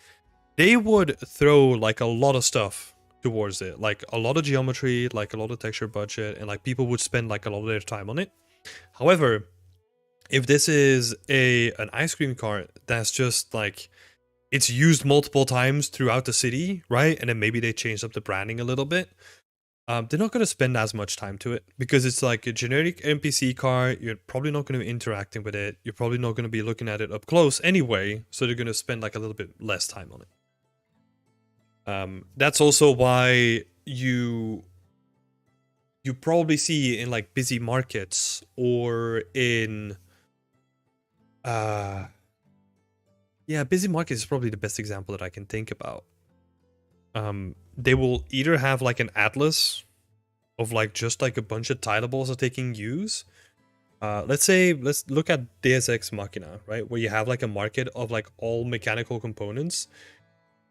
they would throw like a lot of stuff towards it, like a lot of geometry, like a lot of texture budget, and like people would spend like a lot of their time on it. However, if this is an ice cream cart that's just like, it's used multiple times throughout the city, right? And then maybe they changed up the branding a little bit. they're not going to spend as much time to it because it's like a generic NPC card. You're probably not going to be interacting with it. You're probably not going to be looking at it up close anyway. So they're going to spend like a little bit less time on it. That's also why you probably see in like busy markets or in busy markets is probably the best example that I can think about. They will either have like an atlas of like just like a bunch of tilables that they can use. Let's look at Deus Ex Machina, right? Where you have like a market of like all mechanical components.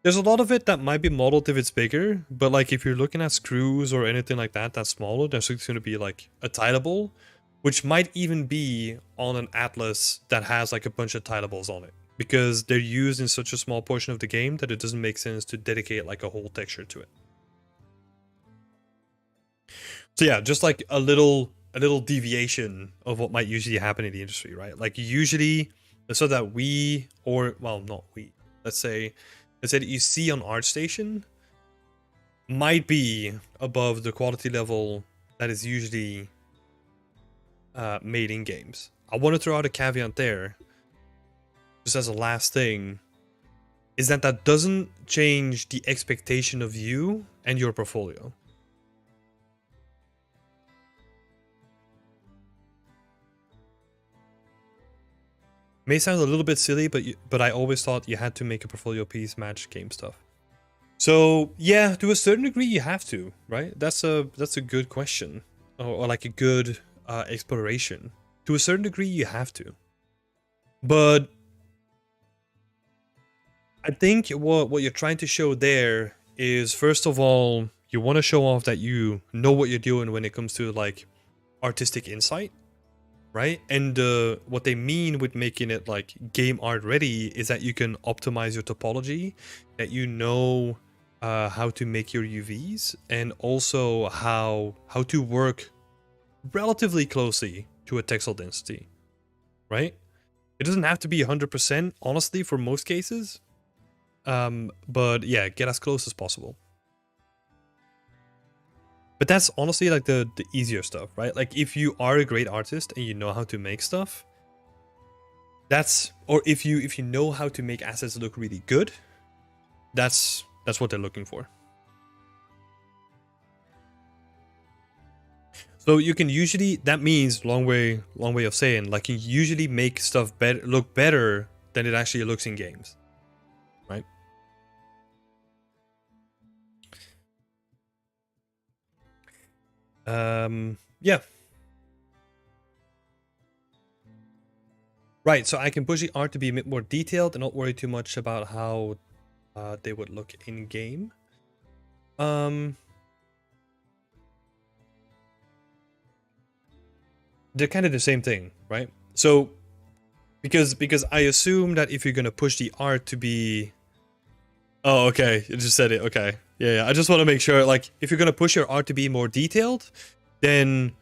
There's a lot of it that might be modeled if it's bigger, but like if you're looking at screws or anything like that that's smaller, there's going to be like a tilable, which might even be on an atlas that has like a bunch of tilables on it, because they're used in such a small portion of the game that it doesn't make sense to dedicate like a whole texture to it. So yeah, just like a little deviation of what might usually happen in the industry, right? Like usually, so that let's say that you see on ArtStation might be above the quality level that is usually made in games. I want to throw out a caveat there, just as a last thing, is that doesn't change the expectation of you and your portfolio. May sound a little bit silly, but I always thought you had to make a portfolio piece match game stuff. So yeah, to a certain degree you have to, right? That's a good question, or like a good exploration. To a certain degree you have to, but I think what you're trying to show there is, first of all, you want to show off that you know what you're doing when it comes to like artistic insight. Right? And what they mean with making it like game art ready is that you can optimize your topology, that you know how to make your UVs, and also how to work relatively closely to a texel density, right? It doesn't have to be 100%, honestly, for most cases. But yeah, get as close as possible. But that's honestly like the easier stuff, right? Like if you are a great artist and you know how to make stuff, or if you know how to make assets look really good, that's what they're looking for. So you can usually, that means long way of saying, like you usually make stuff look better than it actually looks in games, right? Yeah. Right, so I can push the art to be a bit more detailed and not worry too much about how they would look in game. They're kind of the same thing, right? So because I assume that if you're gonna push the art to be, oh, okay, you just said it. Okay, yeah. I just want to make sure, like, if you're gonna push your art to be more detailed, then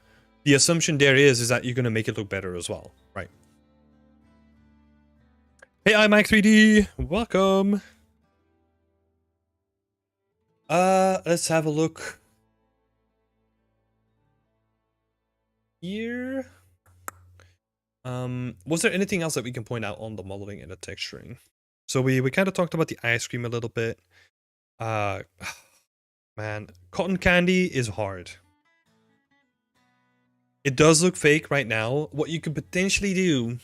the assumption there is that you're gonna make it look better as well, right? Hey, I'm Mike3D. Welcome. Let's have a look here. Was there anything else that we can point out on the modeling and the texturing? So we kind of talked about the ice cream a little bit. Man, cotton candy is hard. It does look fake right now. What you could potentially do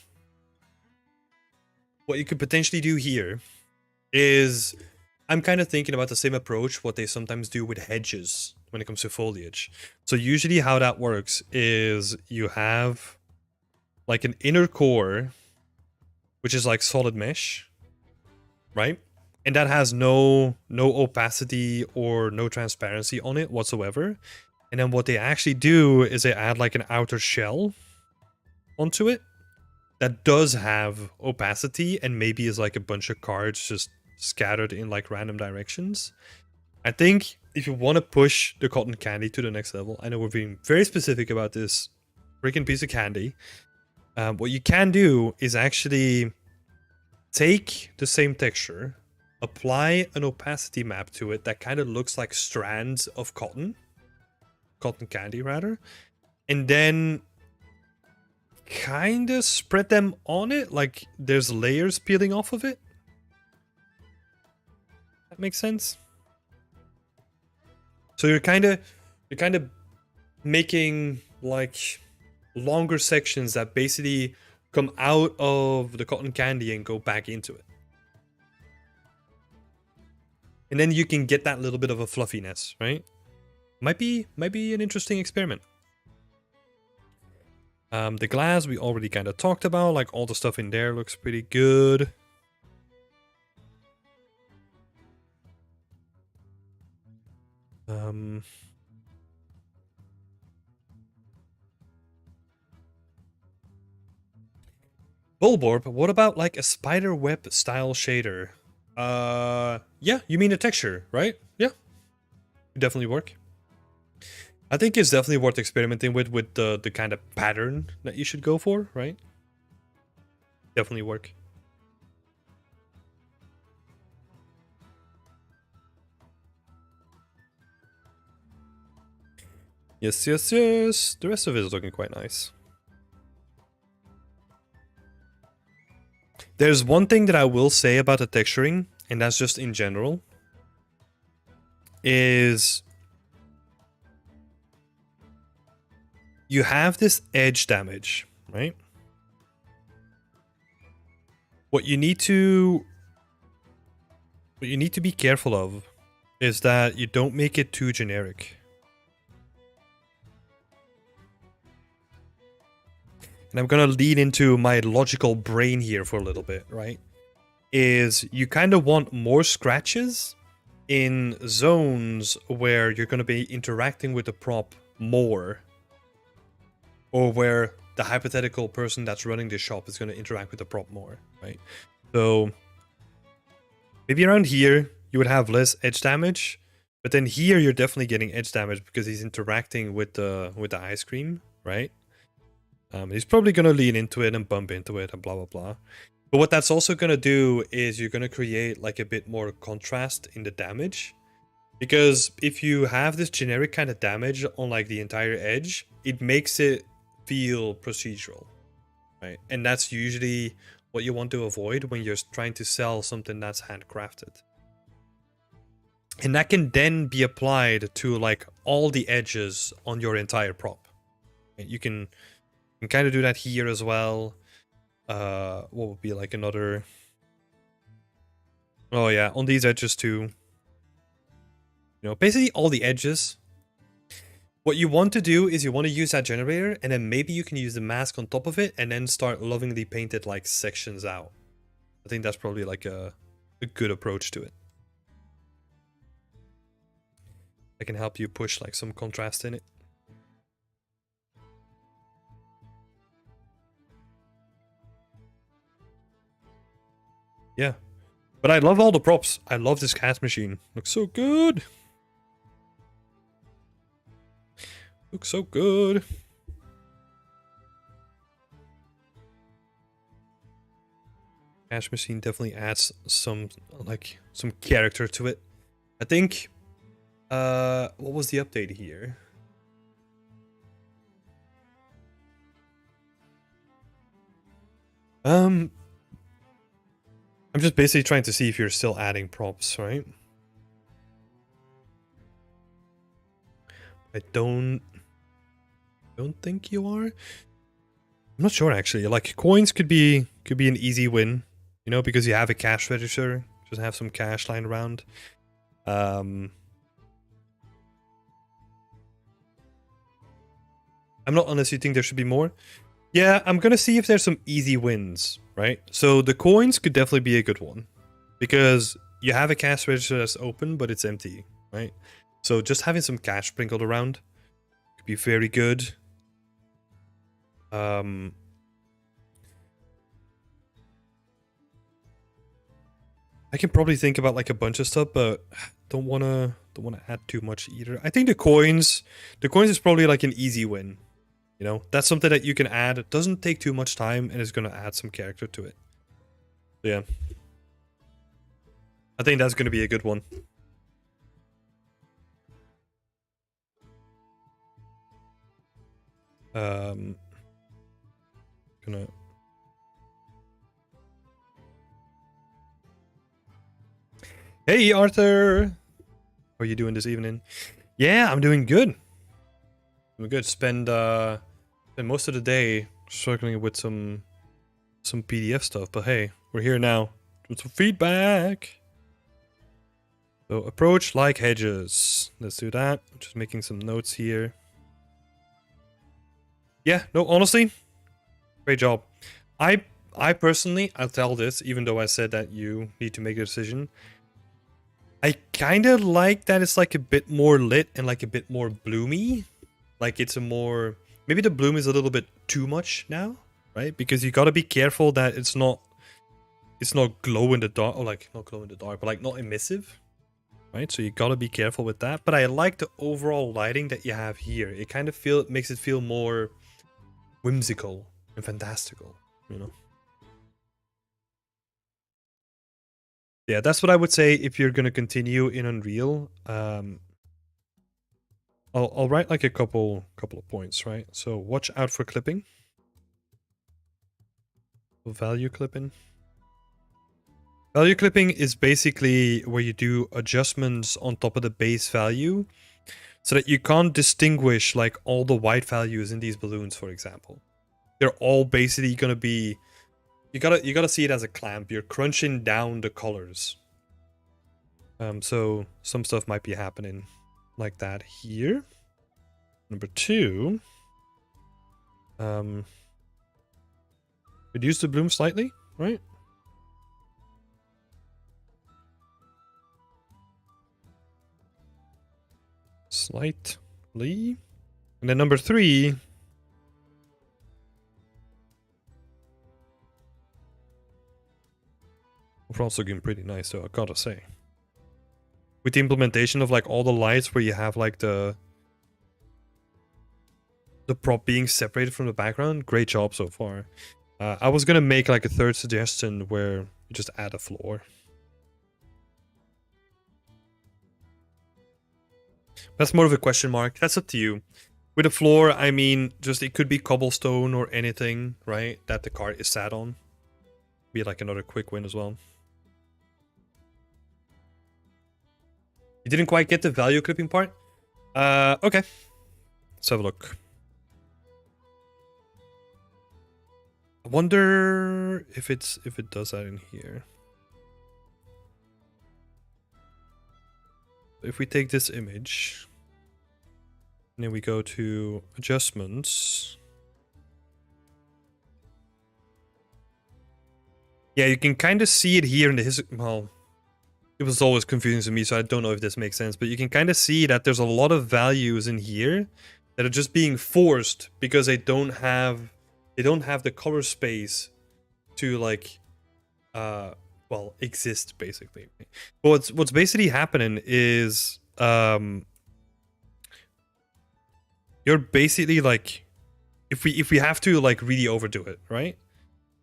here is, I'm kind of thinking about the same approach what they sometimes do with hedges when it comes to foliage. So usually how that works is you have like an inner core, which is like solid mesh, right? And that has no opacity or no transparency on it whatsoever. And then what they actually do is they add like an outer shell onto it that does have opacity and maybe is like a bunch of cards just scattered in like random directions. I think if you want to push the cotton candy to the next level, I know we're being very specific about this freaking piece of candy. What you can do is actually take the same texture, apply an opacity map to it that kind of looks like strands of cotton, cotton candy rather, and then kind of spread them on it, like there's layers peeling off of it. That makes sense. So you're kind of making like longer sections that basically come out of the cotton candy and go back into it. And then you can get that little bit of a fluffiness, right? Might be an interesting experiment. The glass we already kind of talked about, like all the stuff in there looks pretty good. Bulborb, what about like a spider web style shader? Yeah, you mean a texture, right? Yeah, definitely work. I think it's definitely worth experimenting with the kind of pattern that you should go for, right? Definitely work. Yes, yes, yes. The rest of it is looking quite nice. There's one thing that I will say about the texturing, and that's just in general, is you have this edge damage, right? What you need to be careful of is that you don't make it too generic. And I'm gonna lean into my logical brain here for a little bit, right? Is you kind of want more scratches in zones where you're gonna be interacting with the prop more, or where the hypothetical person that's running the shop is gonna interact with the prop more, right? So maybe around here you would have less edge damage, but then here you're definitely getting edge damage because he's interacting with the ice cream, right? He's probably going to lean into it and bump into it and blah, blah, blah. But what that's also going to do is you're going to create like a bit more contrast in the damage. Because if you have this generic kind of damage on like the entire edge, it makes it feel procedural, right? And that's usually what you want to avoid when you're trying to sell something that's handcrafted. And that can then be applied to like all the edges on your entire prop. You can kind of do that here as well. What would be like another... Oh yeah, on these edges too. You know, basically all the edges. What you want to do is you want to use that generator, and then maybe you can use the mask on top of it, and then start lovingly painted like sections out. I think that's probably like a good approach to it. I can help you push like some contrast in it. Yeah. But I love all the props. I love this cast machine. Looks so good. Looks so good. Cash machine definitely adds some character to it. I think what was the update here? I'm just basically trying to see if you're still adding props, right? I don't think you are. I'm not sure actually. Like coins could be an easy win, you know, because you have a cash register, just have some cash lying around. I'm not, unless you think there should be more. Yeah, I'm gonna see if there's some easy wins, right? So the coins could definitely be a good one, because you have a cash register that's open, but it's empty, right? So just having some cash sprinkled around could be very good. I can probably think about like a bunch of stuff, but don't wanna add too much either. I think the coins is probably like an easy win. You know, that's something that you can add. It doesn't take too much time, and it's going to add some character to it. So yeah. I think that's going to be a good one. Gonna... Hey, Arthur! How are you doing this evening? Yeah, I'm doing good. I'm good. Spend most of the day struggling with some PDF stuff, but hey, we're here now with some feedback. So approach like hedges. Let's do that. I'm just making some notes here. Yeah, no, honestly, great job. I personally, I'll tell this, even though I said that you need to make a decision. I kind of like that it's like a bit more lit and like a bit more bloomy. Like it's a more... Maybe the bloom is a little bit too much now, right? Because you gotta be careful that it's not glow in the dark, or like not glow in the dark, but like not emissive, right? So you gotta be careful with that. But I like the overall lighting that you have here. It kind of makes it feel more whimsical and fantastical, you know? Yeah, that's what I would say if you're gonna continue in Unreal. I'll write like a couple of points, right? So watch out for clipping. Value clipping. Value clipping is basically where you do adjustments on top of the base value so that you can't distinguish like all the white values in these balloons, for example. They're all basically gonna be... You gotta see it as a clamp. You're crunching down the colors. So some stuff might be happening like that here. Number 2. Reduce the bloom slightly, right? Slightly. And then number 3. Overall looking pretty nice though, I gotta say. With the implementation of like all the lights where you have like the prop being separated from the background, great job so far. I was gonna make like a third suggestion where you just add a floor. That's more of a question mark. That's up to you. With a floor, I mean, just it could be cobblestone or anything, right? That the cart is sat on. Be like another quick win as well. You didn't quite get the value clipping part? Okay. Let's have a look. I wonder if it does that in here. If we take this image, and then we go to adjustments. Yeah, you can kind of see it here in the well, it was always confusing to me, so I don't know if this makes sense, but you can kind of see that there's a lot of values in here that are just being forced because they don't have the color space to like well, exist basically. But what's basically happening is you're basically like, if we have to like really overdo it, right?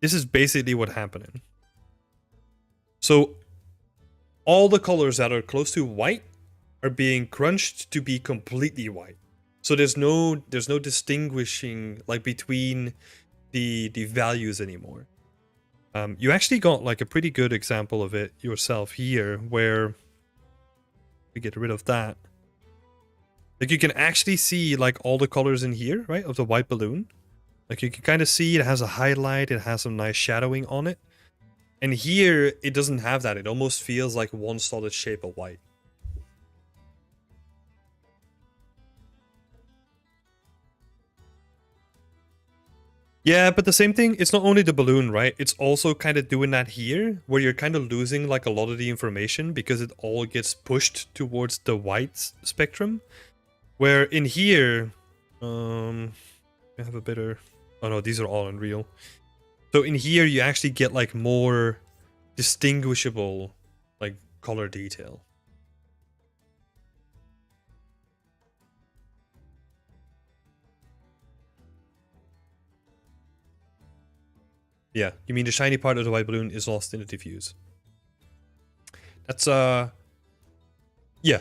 This is basically what's happening. So all the colors that are close to white are being crunched to be completely white. So there's no distinguishing like between the values anymore. You actually got like a pretty good example of it yourself here, where we get rid of that. Like you can actually see like all the colors in here, right, of the white balloon. Like you can kind of see it has a highlight, it has some nice shadowing on it. And here, it doesn't have that. It almost feels like one solid shape of white. Yeah, but the same thing, it's not only the balloon, right? It's also kind of doing that here, where you're kind of losing like a lot of the information because it all gets pushed towards the white spectrum. Where in here, I have a better... Oh no, these are all Unreal. So in here, you actually get like more distinguishable like color detail. Yeah, you mean the shiny part of the white balloon is lost in the diffuse. That's yeah.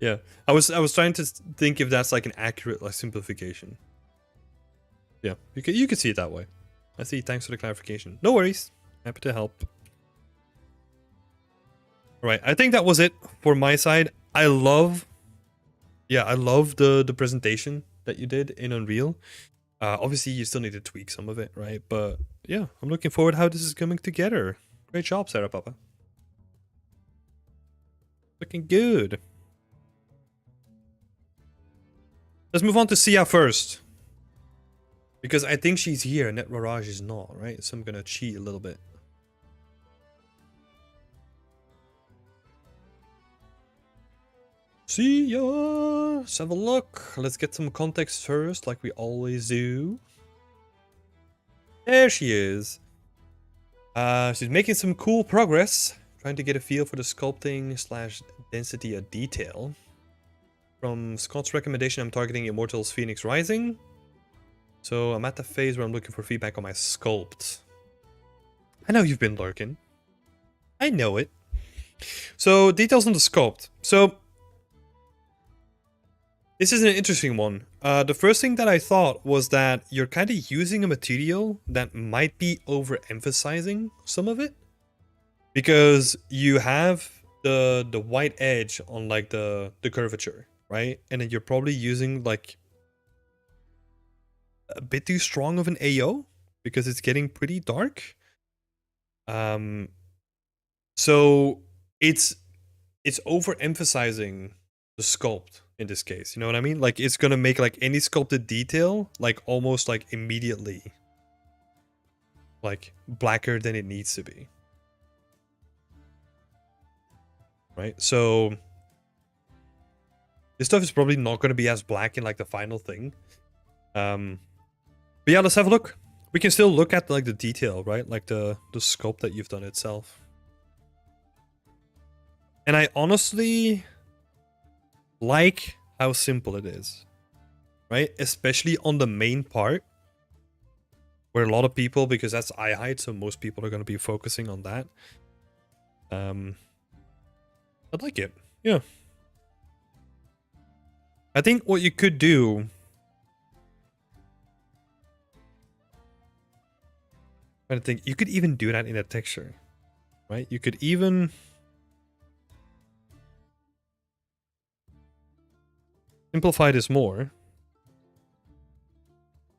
Yeah, I was trying to think if that's like an accurate like simplification. Yeah, you could see it that way. I see. Thanks for the clarification. No worries. Happy to help. Right, I think that was it for my side. I love the presentation that you did in Unreal. Obviously, you still need to tweak some of it, right? But yeah, I'm looking forward how this is coming together. Great job, Sarah Papa. Looking good. Let's move on to Sia first. Because I think she's here and that Raraj is not, right? So I'm gonna cheat a little bit. See ya! Let's have a look. Let's get some context first, like we always do. There she is. She's making some cool progress, trying to get a feel for the sculpting slash density of detail. From Scott's recommendation, I'm targeting Immortals Phoenix Rising. So I'm at the phase where I'm looking for feedback on my sculpt. I know you've been lurking. I know it. So details on the sculpt. So this is an interesting one. The first thing that I thought was that you're kind of using a material that might be overemphasizing some of it. Because you have the white edge on like the curvature, right? And then you're probably using like a bit too strong of an AO because it's getting pretty dark. So it's overemphasizing the sculpt in this case, you know what I mean? Like it's gonna make like any sculpted detail like almost like immediately like blacker than it needs to be. Right? So this stuff is probably not gonna be as black in like the final thing. But yeah, let's have a look. We can still look at like the detail, right? Like the sculpt that you've done itself. And I honestly like how simple it is, right? Especially on the main part, where a lot of people, because that's eye height, so most people are going to be focusing on that. I like it, yeah. I think what you could do, I think you could even do that in a texture, right? You could even simplify this more,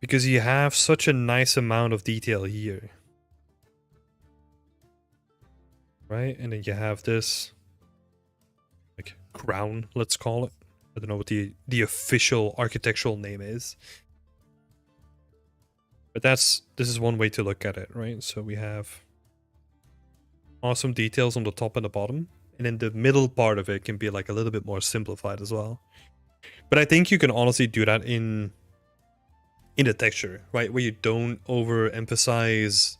because you have such a nice amount of detail here, right? And then you have this like crown, let's call it. I don't know what the official architectural name is, but this is one way to look at it, right? So we have awesome details on the top and the bottom, and then the middle part of it can be like a little bit more simplified as well. But I think you can honestly do that in the texture, right? Where you don't overemphasize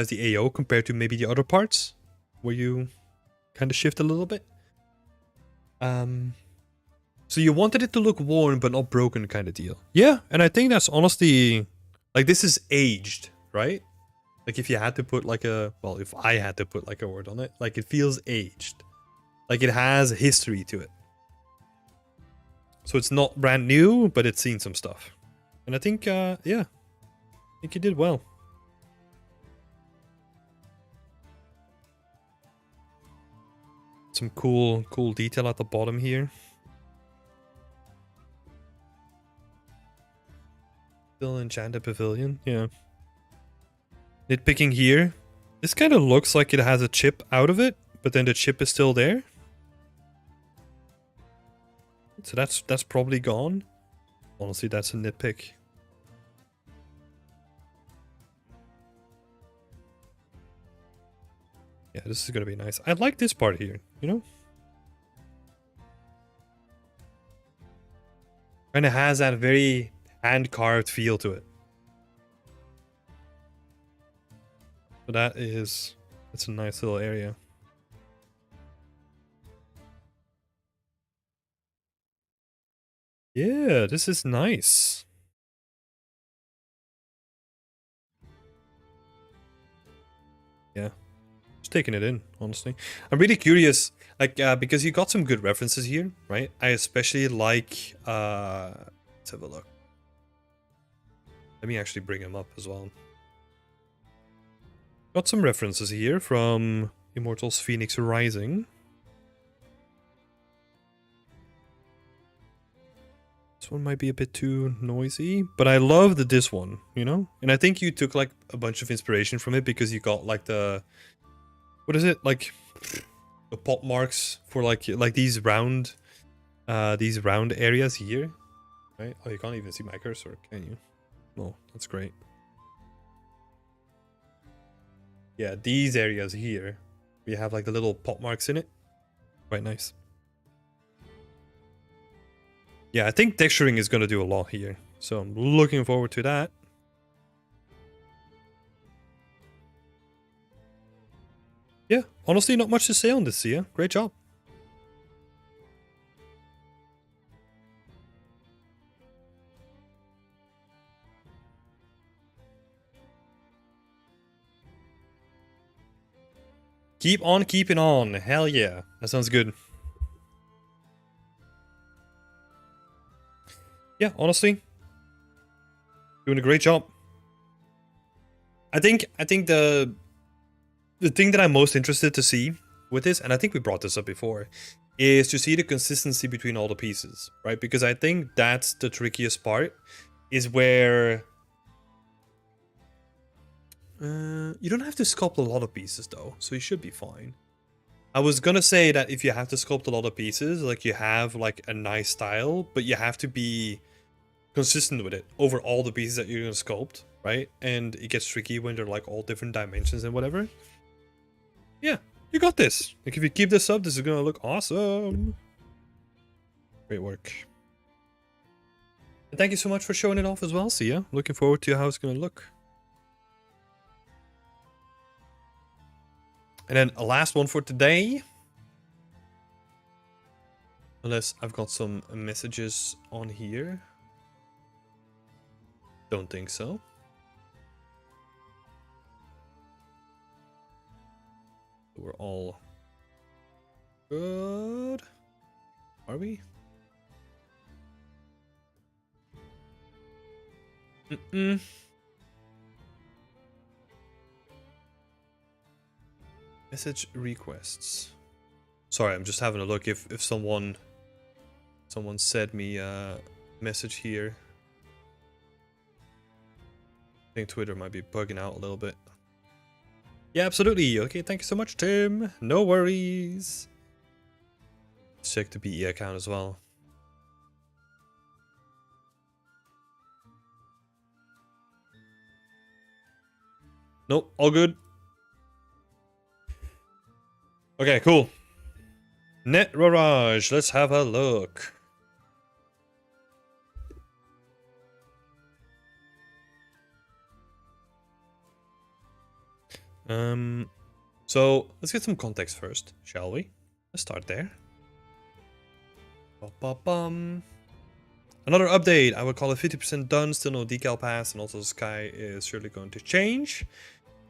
the AO compared to maybe the other parts, where you kind of shift a little bit. So you wanted it to look worn but not broken kind of deal. Yeah, and I think that's honestly, like, this is aged, right? Like if you had to put like if I had to put like a word on it, like it feels aged. Like it has history to it. So it's not brand new, but it's seen some stuff. And I think, yeah, I think you did well. Some cool detail at the bottom here. Still Enchanted Pavilion, yeah. Nitpicking here. This kind of looks like it has a chip out of it, but then the chip is still there. So that's probably gone. Honestly, that's a nitpick. Yeah, this is gonna be nice. I like this part here, you know? Kind of has that very hand-carved feel to it. So it's a nice little area. Yeah, this is nice. Yeah. Just taking it in, honestly. I'm really curious, like, because you got some good references here, right? I especially like, let's have a look. Let me actually bring him up as well. Got some references here from Immortals Phoenix Rising. This one might be a bit too noisy, but I love this one, you know? And I think you took like a bunch of inspiration from it because you got like the, what is it? Like the pop marks for like these round areas here, right? Oh, you can't even see my cursor, can you? No, that's great. Yeah, these areas here, we have like the little pop marks in it. Quite nice. Yeah, I think texturing is going to do a lot here. So I'm looking forward to that. Yeah, honestly, not much to say on this, Sia. Great job. Keep on keeping on. Hell yeah. That sounds good. Yeah, honestly, doing a great job. I think the thing that I'm most interested to see with this, and I think we brought this up before, is to see the consistency between all the pieces, right? Because I think that's the trickiest part, is where you don't have to sculpt a lot of pieces though, so you should be fine. I was gonna say that if you have to sculpt a lot of pieces, like you have like a nice style, but you have to be consistent with it over all the pieces that you're gonna sculpt, right? And it gets tricky when they're like all different dimensions and whatever. Yeah, you got this. Like if you keep this up, this is gonna look awesome. Great work. And thank you so much for showing it off as well, Sia. Looking forward to how it's gonna look. And then a last one for today. Unless I've got some messages on here. Don't think so. We're all good. Are we? Message requests. Sorry, I'm just having a look if someone sent me a message here. I think Twitter might be bugging out a little bit. Yeah, absolutely. Okay, thank you so much, Tim. No worries. Let's check the BE account as well. Nope, all good. Okay, cool. Net Rorage, let's have a look. So let's get some context first, shall we? Let's start there. Another update. I would call it 50% done, still no decal pass, and also the sky is surely going to change.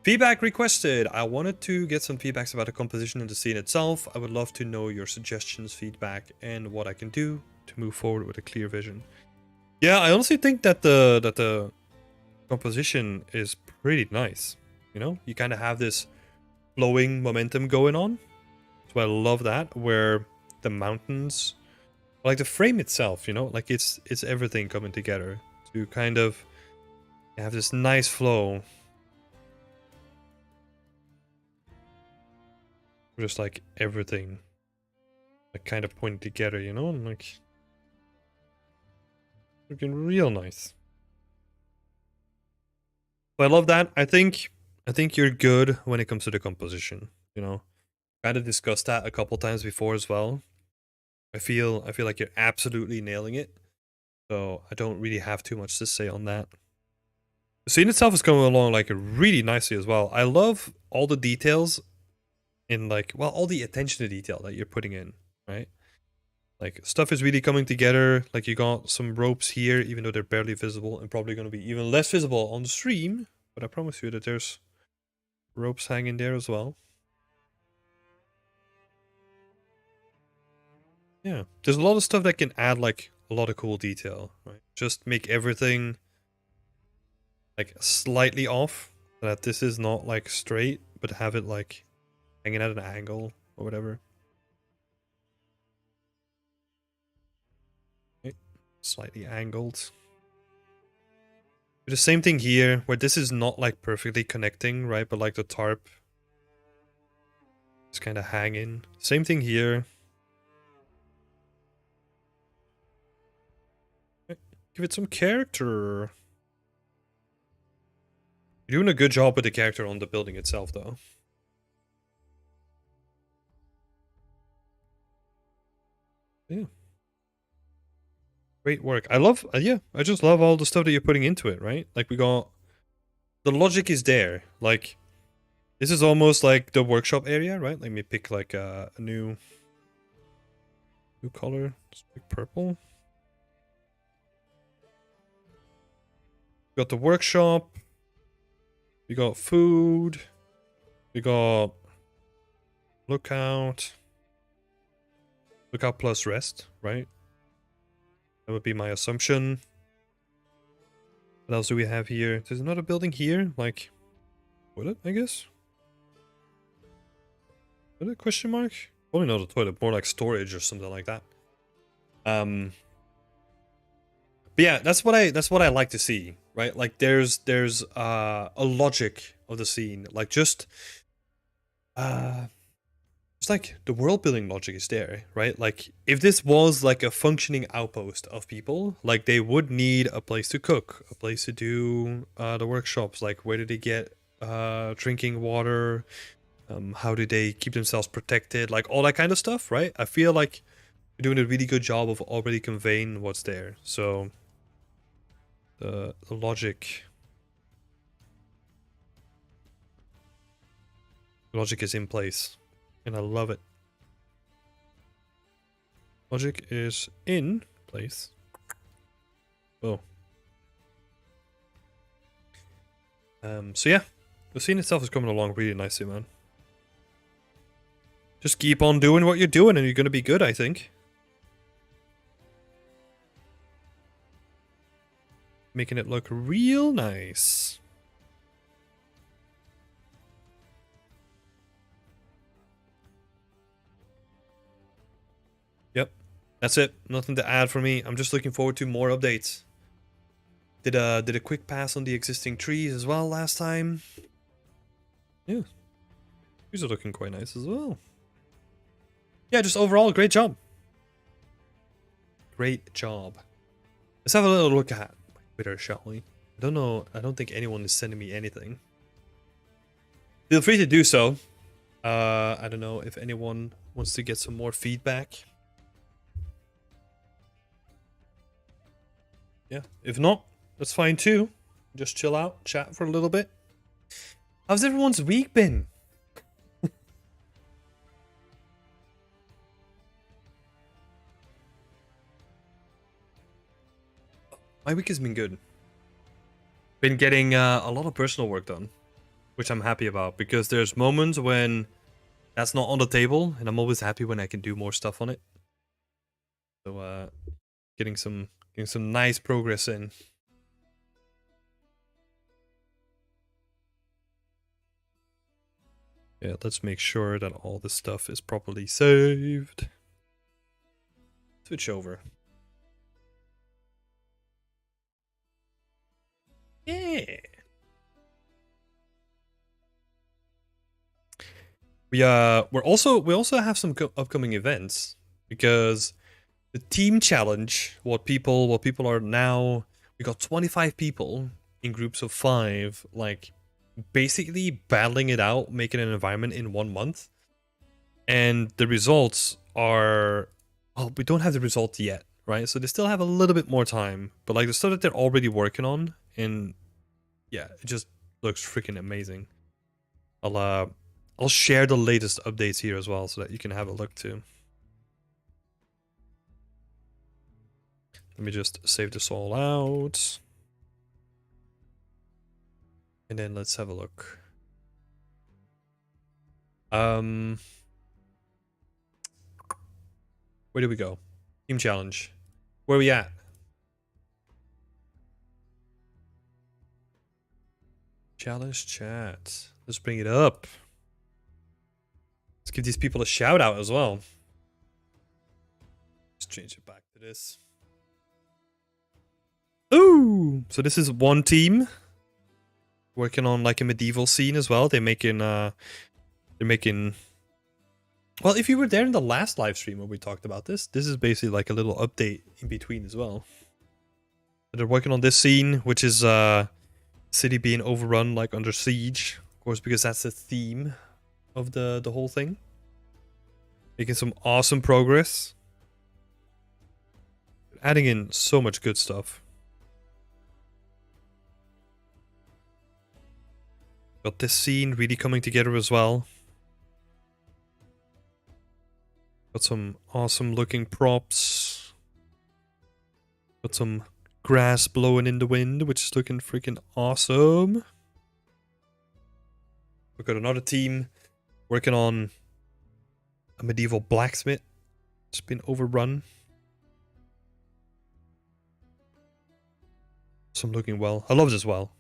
Feedback requested. I wanted to get some feedbacks about the composition and the scene itself. I would love to know your suggestions, feedback, and what I can do to move forward with a clear vision. Yeah, I honestly think that the composition is pretty nice. You know, you kind of have this flowing momentum going on. So I love that, where the mountains, like the frame itself, you know, like it's everything coming together to kind of have this nice flow. Just like everything like kind of pointing together, you know, and like looking real nice. So I love that. I think you're good when it comes to the composition, you know. Kind of discussed that a couple times before as well. I feel like you're absolutely nailing it. So I don't really have too much to say on that. The scene itself is coming along like really nicely as well. I love all the details in like, well, all the attention to detail that you're putting in, right? Like stuff is really coming together. Like you got some ropes here, even though they're barely visible and probably going to be even less visible on the stream. But I promise you that there's ropes hanging there as well. Yeah, there's a lot of stuff that can add like a lot of cool detail, right? Just make everything like slightly off, so that this is not like straight, but have it like hanging at an angle or whatever. Okay. Slightly angled. Do the same thing here, where this is not like perfectly connecting, right? But like the tarp is kind of hanging. Same thing here. Okay. Give it some character. You're doing a good job with the character on the building itself, though. Yeah. Great work. I love, yeah, I just love all the stuff that you're putting into it, right? Like we got, the logic is there. Like, this is almost like the workshop area, right? Let me pick like a new color. Let's pick purple. We got the workshop. We got food. We got lookout. Lookout plus rest, right? That would be my assumption. What else do we have here? There's another building here, like, toilet, I guess? Toilet, question mark? Probably not a toilet, more like storage or something like that. But yeah, that's what I like to see, right? Like there's a logic of the scene. Like just it's like the world building logic is there, right? Like if this was like a functioning outpost of people, like they would need a place to cook, a place to do the workshops, like where do they get drinking water, how do they keep themselves protected, like all that kind of stuff, right? I feel like you're doing a really good job of already conveying what's there. So the logic is in place, and I love it. Logic is in place. Oh. So yeah, the scene itself is coming along really nicely, man. Just keep on doing what you're doing and you're gonna be good, I think. Making it look real nice. Yep, that's it. Nothing to add for me. I'm just looking forward to more updates. Did a quick pass on the existing trees as well last time. Yeah, these are looking quite nice as well. Yeah, just overall, great job. Great job. Let's have a little look at Twitter, shall we? I don't know. I don't think anyone is sending me anything. Feel free to do so. I don't know if anyone wants to get some more feedback. Yeah, if not, that's fine too. Just chill out, chat for a little bit. How's everyone's week been? My week has been good. Been getting a lot of personal work done, which I'm happy about, because there's moments when that's not on the table, and I'm always happy when I can do more stuff on it. So getting some nice progress in. Yeah, let's make sure that all this stuff is properly saved. Switch over. Yeah. We also have some upcoming events, because the team challenge, what people are now, we got 25 people in groups of 5, like basically battling it out, making an environment in 1 month. And the results are, well, we don't have the results yet, right? So they still have a little bit more time, but like the stuff that they're already working on, and yeah, it just looks freaking amazing. I'll share the latest updates here as well so that you can have a look too. Let me just save this all out. And then let's have a look. Where do we go? Team challenge. Where are we at? Challenge chat. Let's bring it up. Let's give these people a shout out as well. Let's change it back to this. Ooh! So this is one team working on like a medieval scene as well. They're making well, if you were there in the last live stream where we talked about this is basically like a little update in between as well. But they're working on this scene, which is city being overrun, like under siege, of course, because that's the theme of the whole thing. Making some awesome progress. Adding in so much good stuff. Got this scene really coming together as well. Got some awesome looking props. Got some grass blowing in the wind, which is looking freaking awesome. We've got another team working on a medieval blacksmith. It's been overrun. Some looking well. I love this well.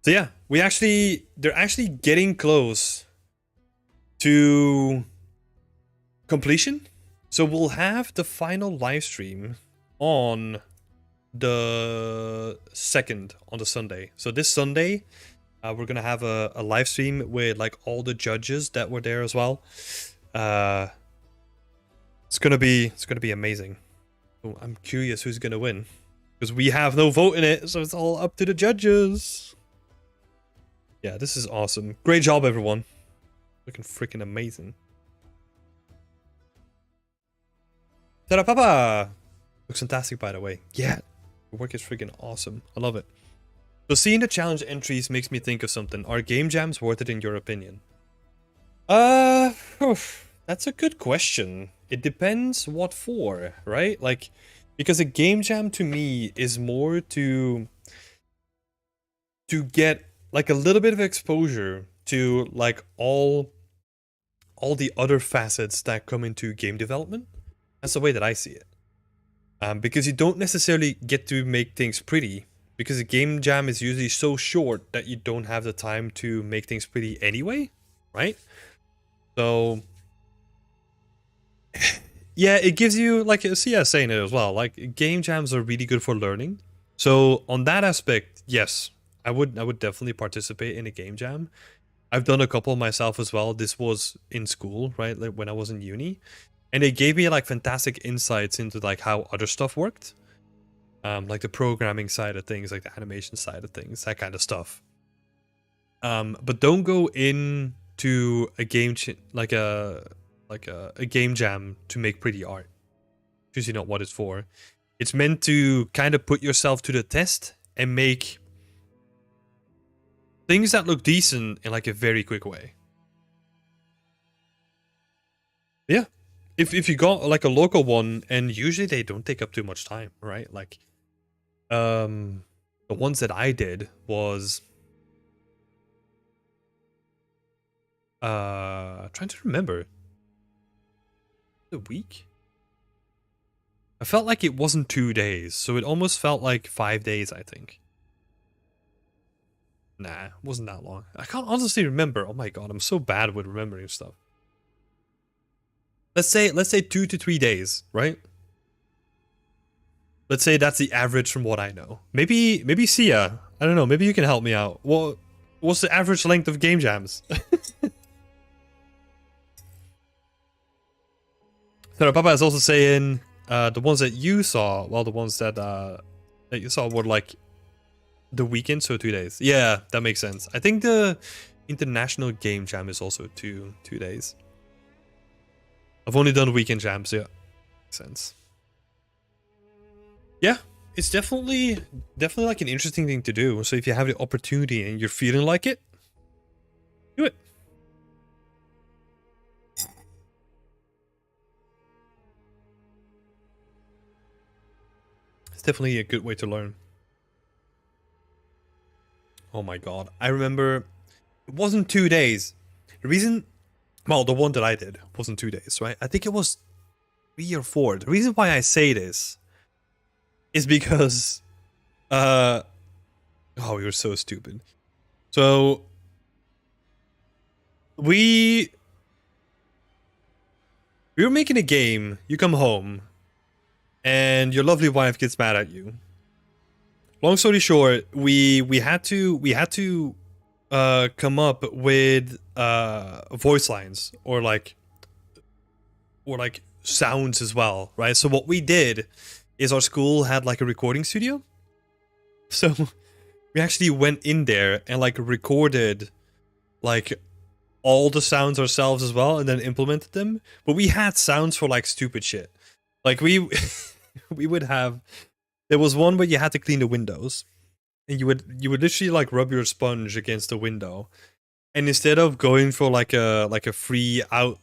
So yeah, they're actually getting close to completion. So we'll have the final live stream on the 2nd, on the Sunday. So this Sunday, we're gonna have a live stream with like all the judges that were there as well. It's gonna be amazing. So I'm curious who's gonna win, because we have no vote in it, so it's all up to the judges. Yeah, this is awesome. Great job, everyone. Looking freaking amazing. Ta-da-papa! Looks fantastic, by the way. Yeah, the work is freaking awesome. I love it. So seeing the challenge entries makes me think of something. Are game jams worth it in your opinion? That's a good question. It depends what for, right? Like, because a game jam to me is more to get like a little bit of exposure to like all the other facets that come into game development. That's the way that I see it. Because you don't necessarily get to make things pretty, because a game jam is usually so short that you don't have the time to make things pretty anyway, right? So yeah, it gives you, like Sia saying it as well, like game jams are really good for learning. So on that aspect, yes, I would definitely participate in a game jam. I've done a couple myself as well. This was in school, right? Like when I was in uni. And it gave me like fantastic insights into like how other stuff worked. Like the programming side of things, like the animation side of things, that kind of stuff. But don't go into a game like a game jam to make pretty art. It's usually not what it's for. It's meant to kind of put yourself to the test and make things that look decent in like a very quick way. Yeah. If you got like a local one, and usually they don't take up too much time, right? Like the ones that I did was trying to remember. A week? I felt like it wasn't 2 days, so it almost felt like 5 days, I think. Nah, it wasn't that long. I can't honestly remember. Oh my god, I'm so bad with remembering stuff. Let's say 2 to 3 days, right? Let's say that's the average from what I know. Maybe Sia, I don't know, maybe you can help me out. What's the average length of game jams? So Papa is also saying the ones that you saw, well, the ones that you saw were like the weekend, so 2 days. Yeah, that makes sense. I think the international game jam is also 2 days. I've only done weekend jams, yeah. Makes sense. Yeah, it's definitely like an interesting thing to do. So if you have the opportunity and you're feeling like it, do it. It's definitely a good way to learn. Oh my god, I remember it wasn't 2 days. The reason Well, the one that I did wasn't 2 days, right? I think it was 3 or 4. The reason why I say this is because, oh, we were so stupid. So we were making a game. You come home, and your lovely wife gets mad at you. Long story short, we had to come up with voice lines or like sounds as well, right? So what we did is our school had like a recording studio. So we actually went in there and like recorded like all the sounds ourselves as well and then implemented them. But we had sounds for like stupid shit. Like we we would have, there was one where you had to clean the windows and you would literally like rub your sponge against the window. And instead of going for like a free audio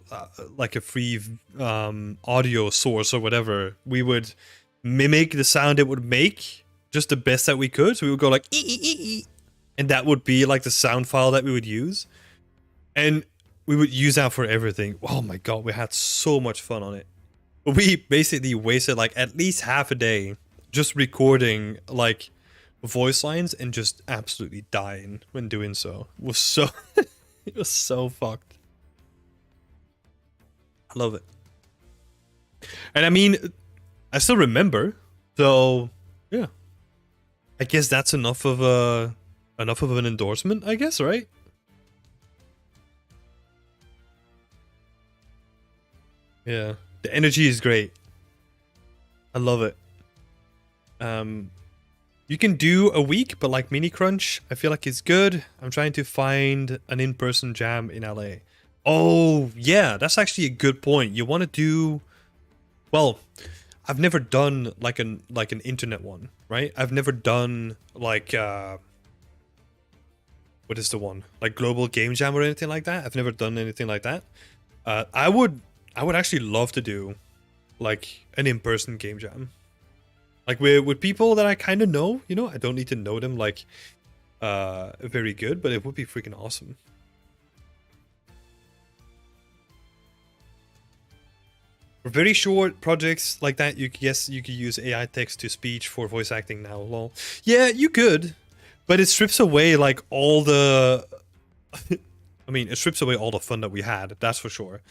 source or whatever, we would mimic the sound it would make just the best that we could. So we would go like ee, ee, ee, ee, and that would be like the sound file that we would use, and we would use that for everything. Oh my god, we had so much fun on it. We basically wasted like at least half a day just recording like voice lines and just absolutely dying when doing so. It was so it was so fucked. I love it. And I mean, I still remember. So yeah, I guess that's enough of an endorsement, I guess, right? Yeah, the energy is great. I love it. You can do a week, but like Mini Crunch, I feel like it's good. I'm trying to find an in-person jam in LA. Oh, yeah, that's actually a good point. You want to do, well, I've never done like an internet one, right? I've never done like what is the one? Like Global Game Jam or anything like that. I've never done anything like that. I would actually love to do like an in-person game jam. Like with people that I kind of know, you know, I don't need to know them like very good, but it would be freaking awesome. For very short projects like that, you guess you could use AI text to speech for voice acting now. Lol. Yeah, you could, but it strips away like all the. I mean, it strips away all the fun that we had. That's for sure.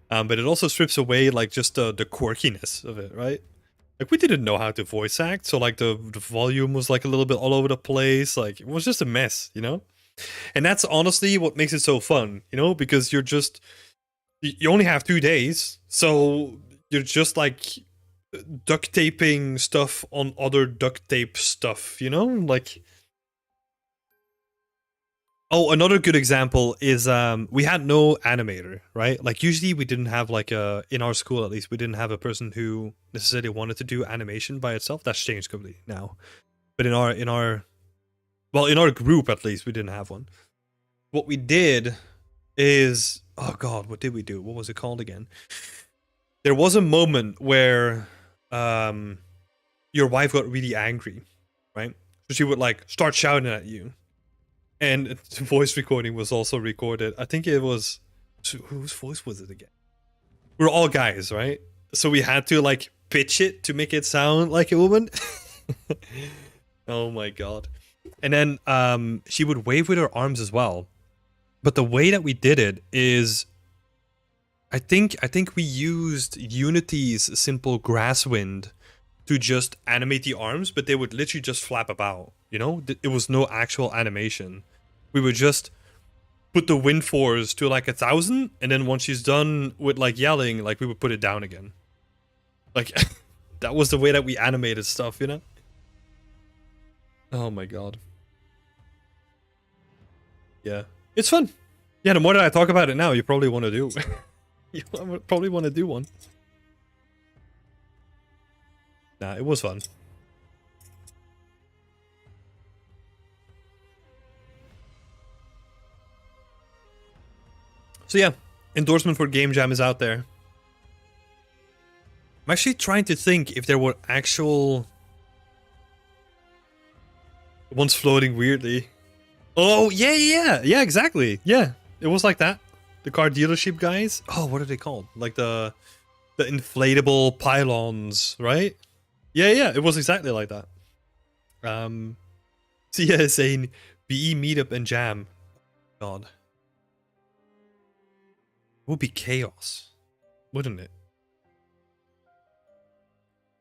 But it also strips away like just the quirkiness of it, right? Like we didn't know how to voice act, so like the volume was like a little bit all over the place. Like it was just a mess, you know? And that's honestly what makes it so fun, you know? Because you're just, you only have 2 days, so you're just like duct taping stuff on other duct tape stuff, you know? Like, oh, another good example is we had no animator, right? Like usually we didn't have like in our school at least, we didn't have a person who necessarily wanted to do animation by itself. That's changed completely now. But in our group at least, we didn't have one. What we did is, oh god, what did we do? What was it called again? There was a moment where your wife got really angry, right? So she would like start shouting at you. And voice recording was also recorded. I think it was, whose voice was it again? We're all guys, right? So we had to like pitch it to make it sound like a woman. Oh my god. And then she would wave with her arms as well. But the way that we did it is, I think we used Unity's simple grass wind to just animate the arms, but they would literally just flap about, you know? It was no actual animation. We would just put the wind force to like 1,000, and then once she's done with like yelling, like we would put it down again. Like, that was the way that we animated stuff, you know? Oh my god. Yeah. It's fun. Yeah, the more that I talk about it now, you probably want to do. You probably want to do one. Nah, it was fun. So yeah, endorsement for Game Jam is out there. I'm actually trying to think if there were actual ones floating weirdly. Oh, yeah, exactly. Yeah, it was like that. the car dealership guys. Oh, what are they called? Like the inflatable pylons, right? Yeah, it was exactly like that. So yeah, saying BE meetup and jam. God. It would be chaos, wouldn't it?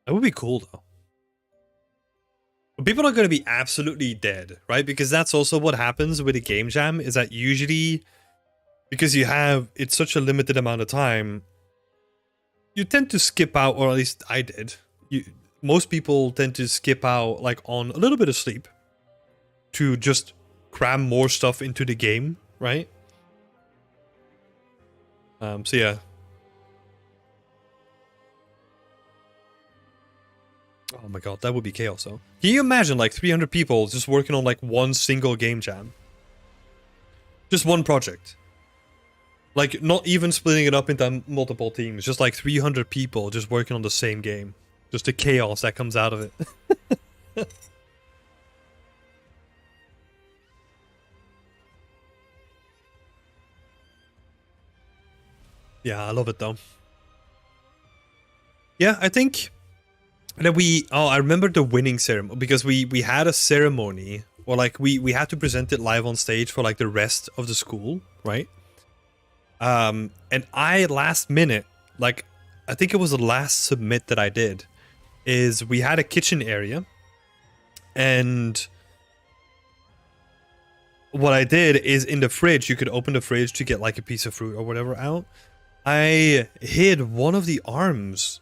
That would be cool though. But people are going to be absolutely dead, right? Because that's also what happens with a game jam, is that usually, because it's such a limited amount of time, you tend to skip out, or at least I did. Most people tend to skip out like on a little bit of sleep to just cram more stuff into the game, right? So yeah. Oh my god, that would be chaos though. Can you imagine like 300 people just working on like one single game jam? Just one project. Like not even splitting it up into multiple teams, just like 300 people just working on the same game. Just the chaos that comes out of it. Yeah, I love it though. Yeah, I think that I remember the winning ceremony, because we had a ceremony, or like we had to present it live on stage for like the rest of the school, right? And I last minute, like I think it was the last submit that I did, is we had a kitchen area, and what I did is in the fridge, you could open the fridge to get like a piece of fruit or whatever out. I hid one of the arms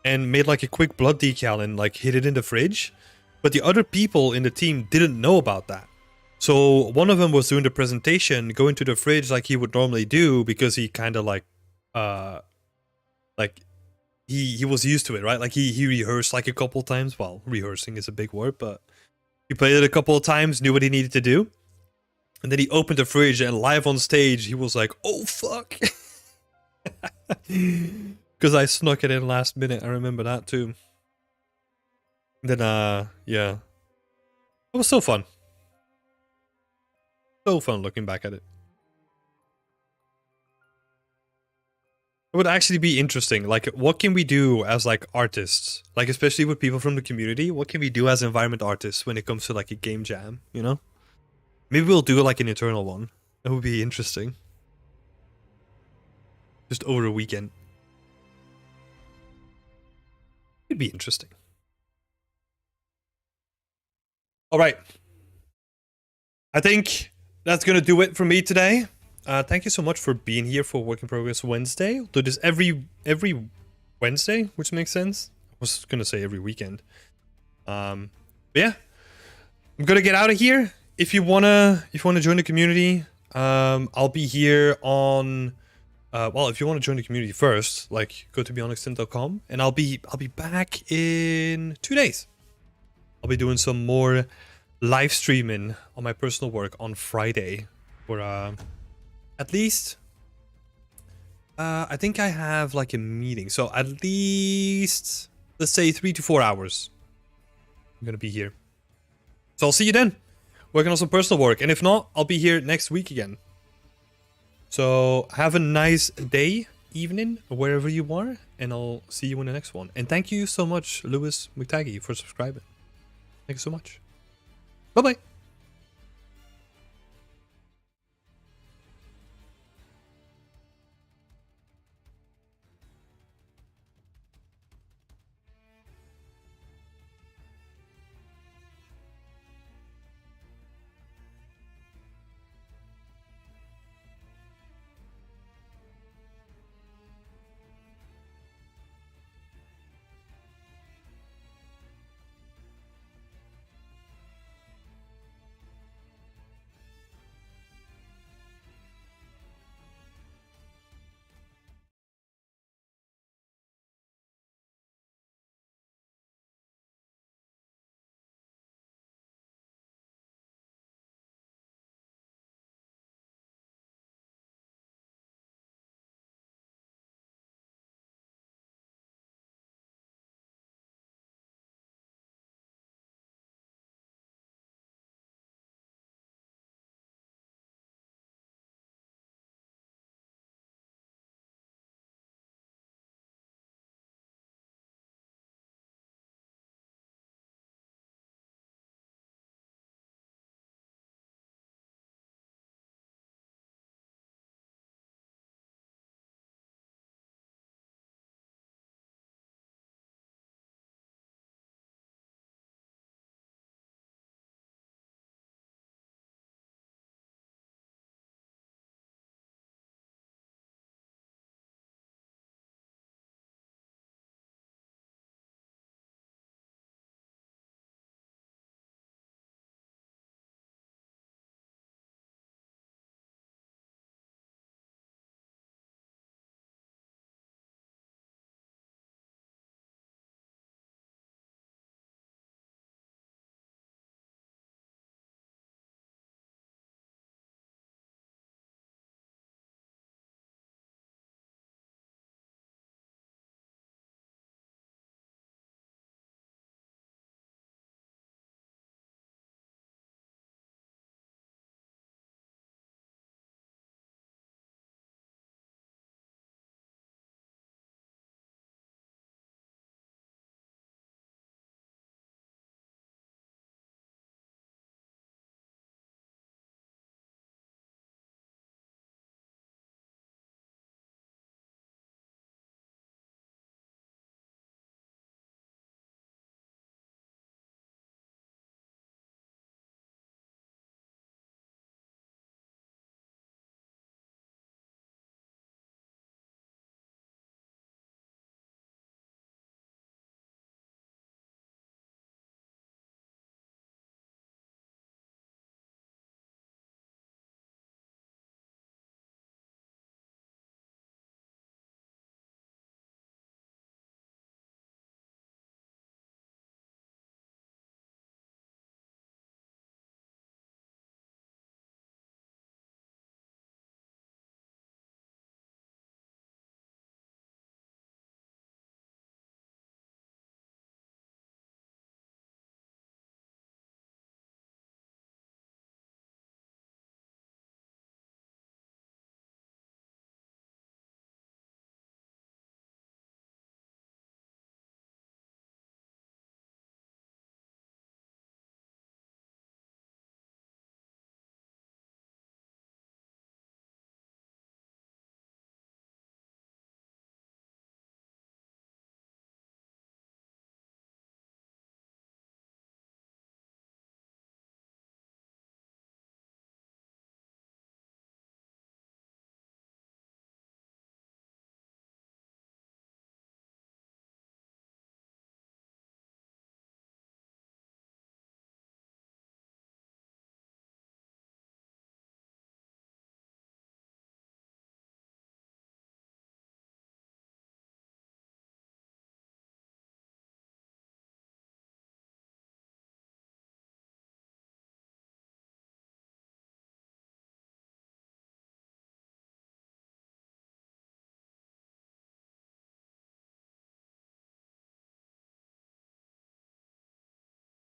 and made like a quick blood decal and like hid it in the fridge. But the other people in the team didn't know about that. So one of them was doing the presentation, going to the fridge like he would normally do, because he kind of like he was used to it, right? Like he rehearsed like a couple times. Well, rehearsing is a big word, but he played it a couple of times, knew what he needed to do. And then he opened the fridge, and live on stage, he was like, oh fuck. Because I snuck it in last minute. I remember that too. Then yeah. It was so fun. So fun looking back at it. It would actually be interesting. Like, what can we do as like artists? Like, especially with people from the community, what can we do as environment artists when it comes to like a game jam, you know? Maybe we'll do like an internal one. That would be interesting. Just over a weekend. It'd be interesting. All right. I think that's going to do it for me today. Thank you so much for being here for Work in Progress Wednesday. We'll do this every Wednesday, which makes sense. I was going to say every weekend. But yeah. I'm going to get out of here. If you want to join the community, I'll be here on well, if you want to join the community first, like go to beyondextent.com, and I'll be back in 2 days. I'll be doing some more live streaming on my personal work on Friday for at least I think I have like a meeting, so at least let's say 3 to 4 hours I'm gonna be here. So I'll see you then, working on some personal work, and if not, I'll be here next week again. So have a nice day, evening, wherever you are, and I'll see you in the next one. And thank you so much, Lewis McTaggy, for subscribing. Thank you so much. Bye-bye.